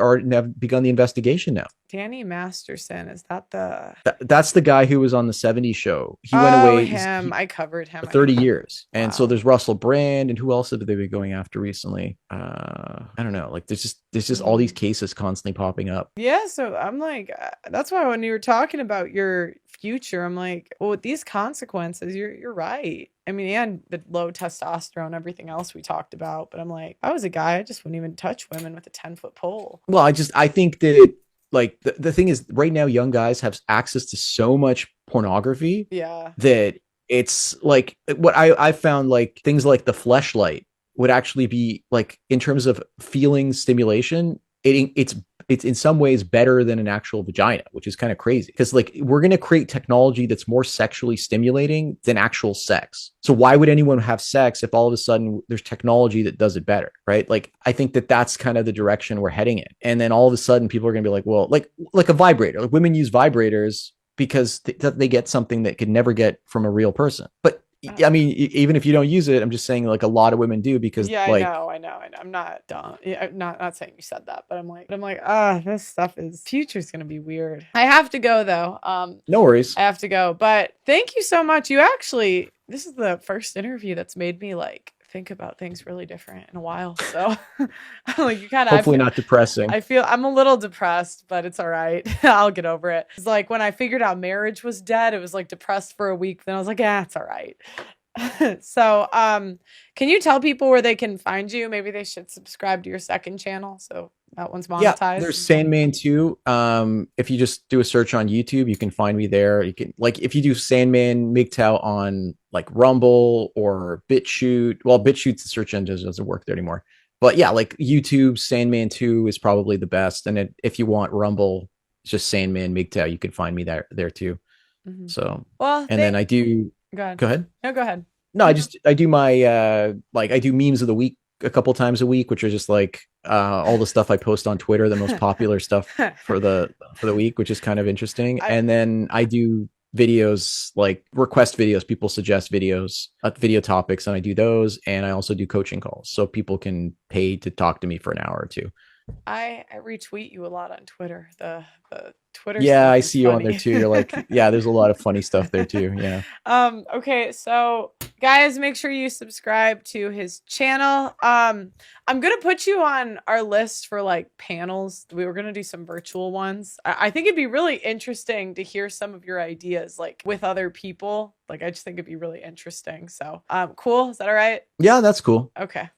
begun the investigation now. Danny Masterson, is that the That's the guy who was on the '70s show. He went Oh, away. him. I covered him. For I 30 years. And so Wow. there's Russell Brand, and who else have they been going after recently? I don't know. Like there's just all these Mhm. cases constantly popping up. Yeah, so I'm like, that's why when you were talking about your future, I'm like, well, with these consequences, you're right. I mean, and the low testosterone, everything else we talked about. But I'm like, I was a guy, I just wouldn't even touch women with a 10-foot pole. Well, I think that like the thing is right now young guys have access to so much pornography Yeah. that it's like what I found, like things like the fleshlight would actually be like in terms of feeling stimulation, it's in some ways better than an actual vagina, which is kind of crazy because like we're going to create technology that's more sexually stimulating than actual sex. So why would anyone have sex if all of a sudden there's technology that does it better, right? Like I think that that's kind of the direction we're heading in. And then all of a sudden people are going to be like, well, like a vibrator. Like women use vibrators because they get something that could never get from a real person. But I Uh, mean, even if you don't use it, I'm just saying like a lot of women do because yeah, I like know, I know, I know. I'm not dumb. Yeah, I'm not saying you said that, but I'm like, this stuff is future's gonna be weird. I have to go though. no worries. I have to go. But thank you so much. You actually, this is the first interview that's made me like think about things really different in a while. So, like, you kind of, Hopefully not depressing. I feel I'm a little depressed, but it's all right. I'll get over it. It's like when I figured out marriage was dead, it was like depressed for a week. Then I was like, yeah, it's all right. So, can you tell people where they can find you? Maybe they should subscribe to your second channel. So that one's Yeah, there's monetized. Sandman 2. If you just do a search on YouTube, you can find me there. You can like if you do Sandman MGTOW on like Rumble or BitChute. Well, BitChute's the search engine doesn't work there anymore. But yeah, like YouTube, Sandman 2 is probably the best. And if you want Rumble, it's just Sandman MGTOW. You can find me there too. Mhm. So, Well, and then I do. go ahead. Go ahead. No, go ahead. No, I do my like I do memes of the week a couple times a week, which are just like all the stuff I post on Twitter, the most popular stuff for the week, which is kind of interesting. I And then I do videos like request videos. People suggest videos, video topics, and I do those. And I also do coaching calls, so people can pay to talk to me for an hour or two. I retweet you a lot on Twitter. The Twitter Yeah, stuff I is see you on there funny. too. You're like, yeah, there's a lot of funny stuff there too. Yeah. Okay, so guys, make sure you subscribe to his channel. I'm gonna put you on our list for like panels. We were gonna do some virtual ones. I think it'd be really interesting to hear some of your ideas, like with other people. Like I just think it'd be really interesting. So, cool. Is that all right? Yeah, that's cool. Okay.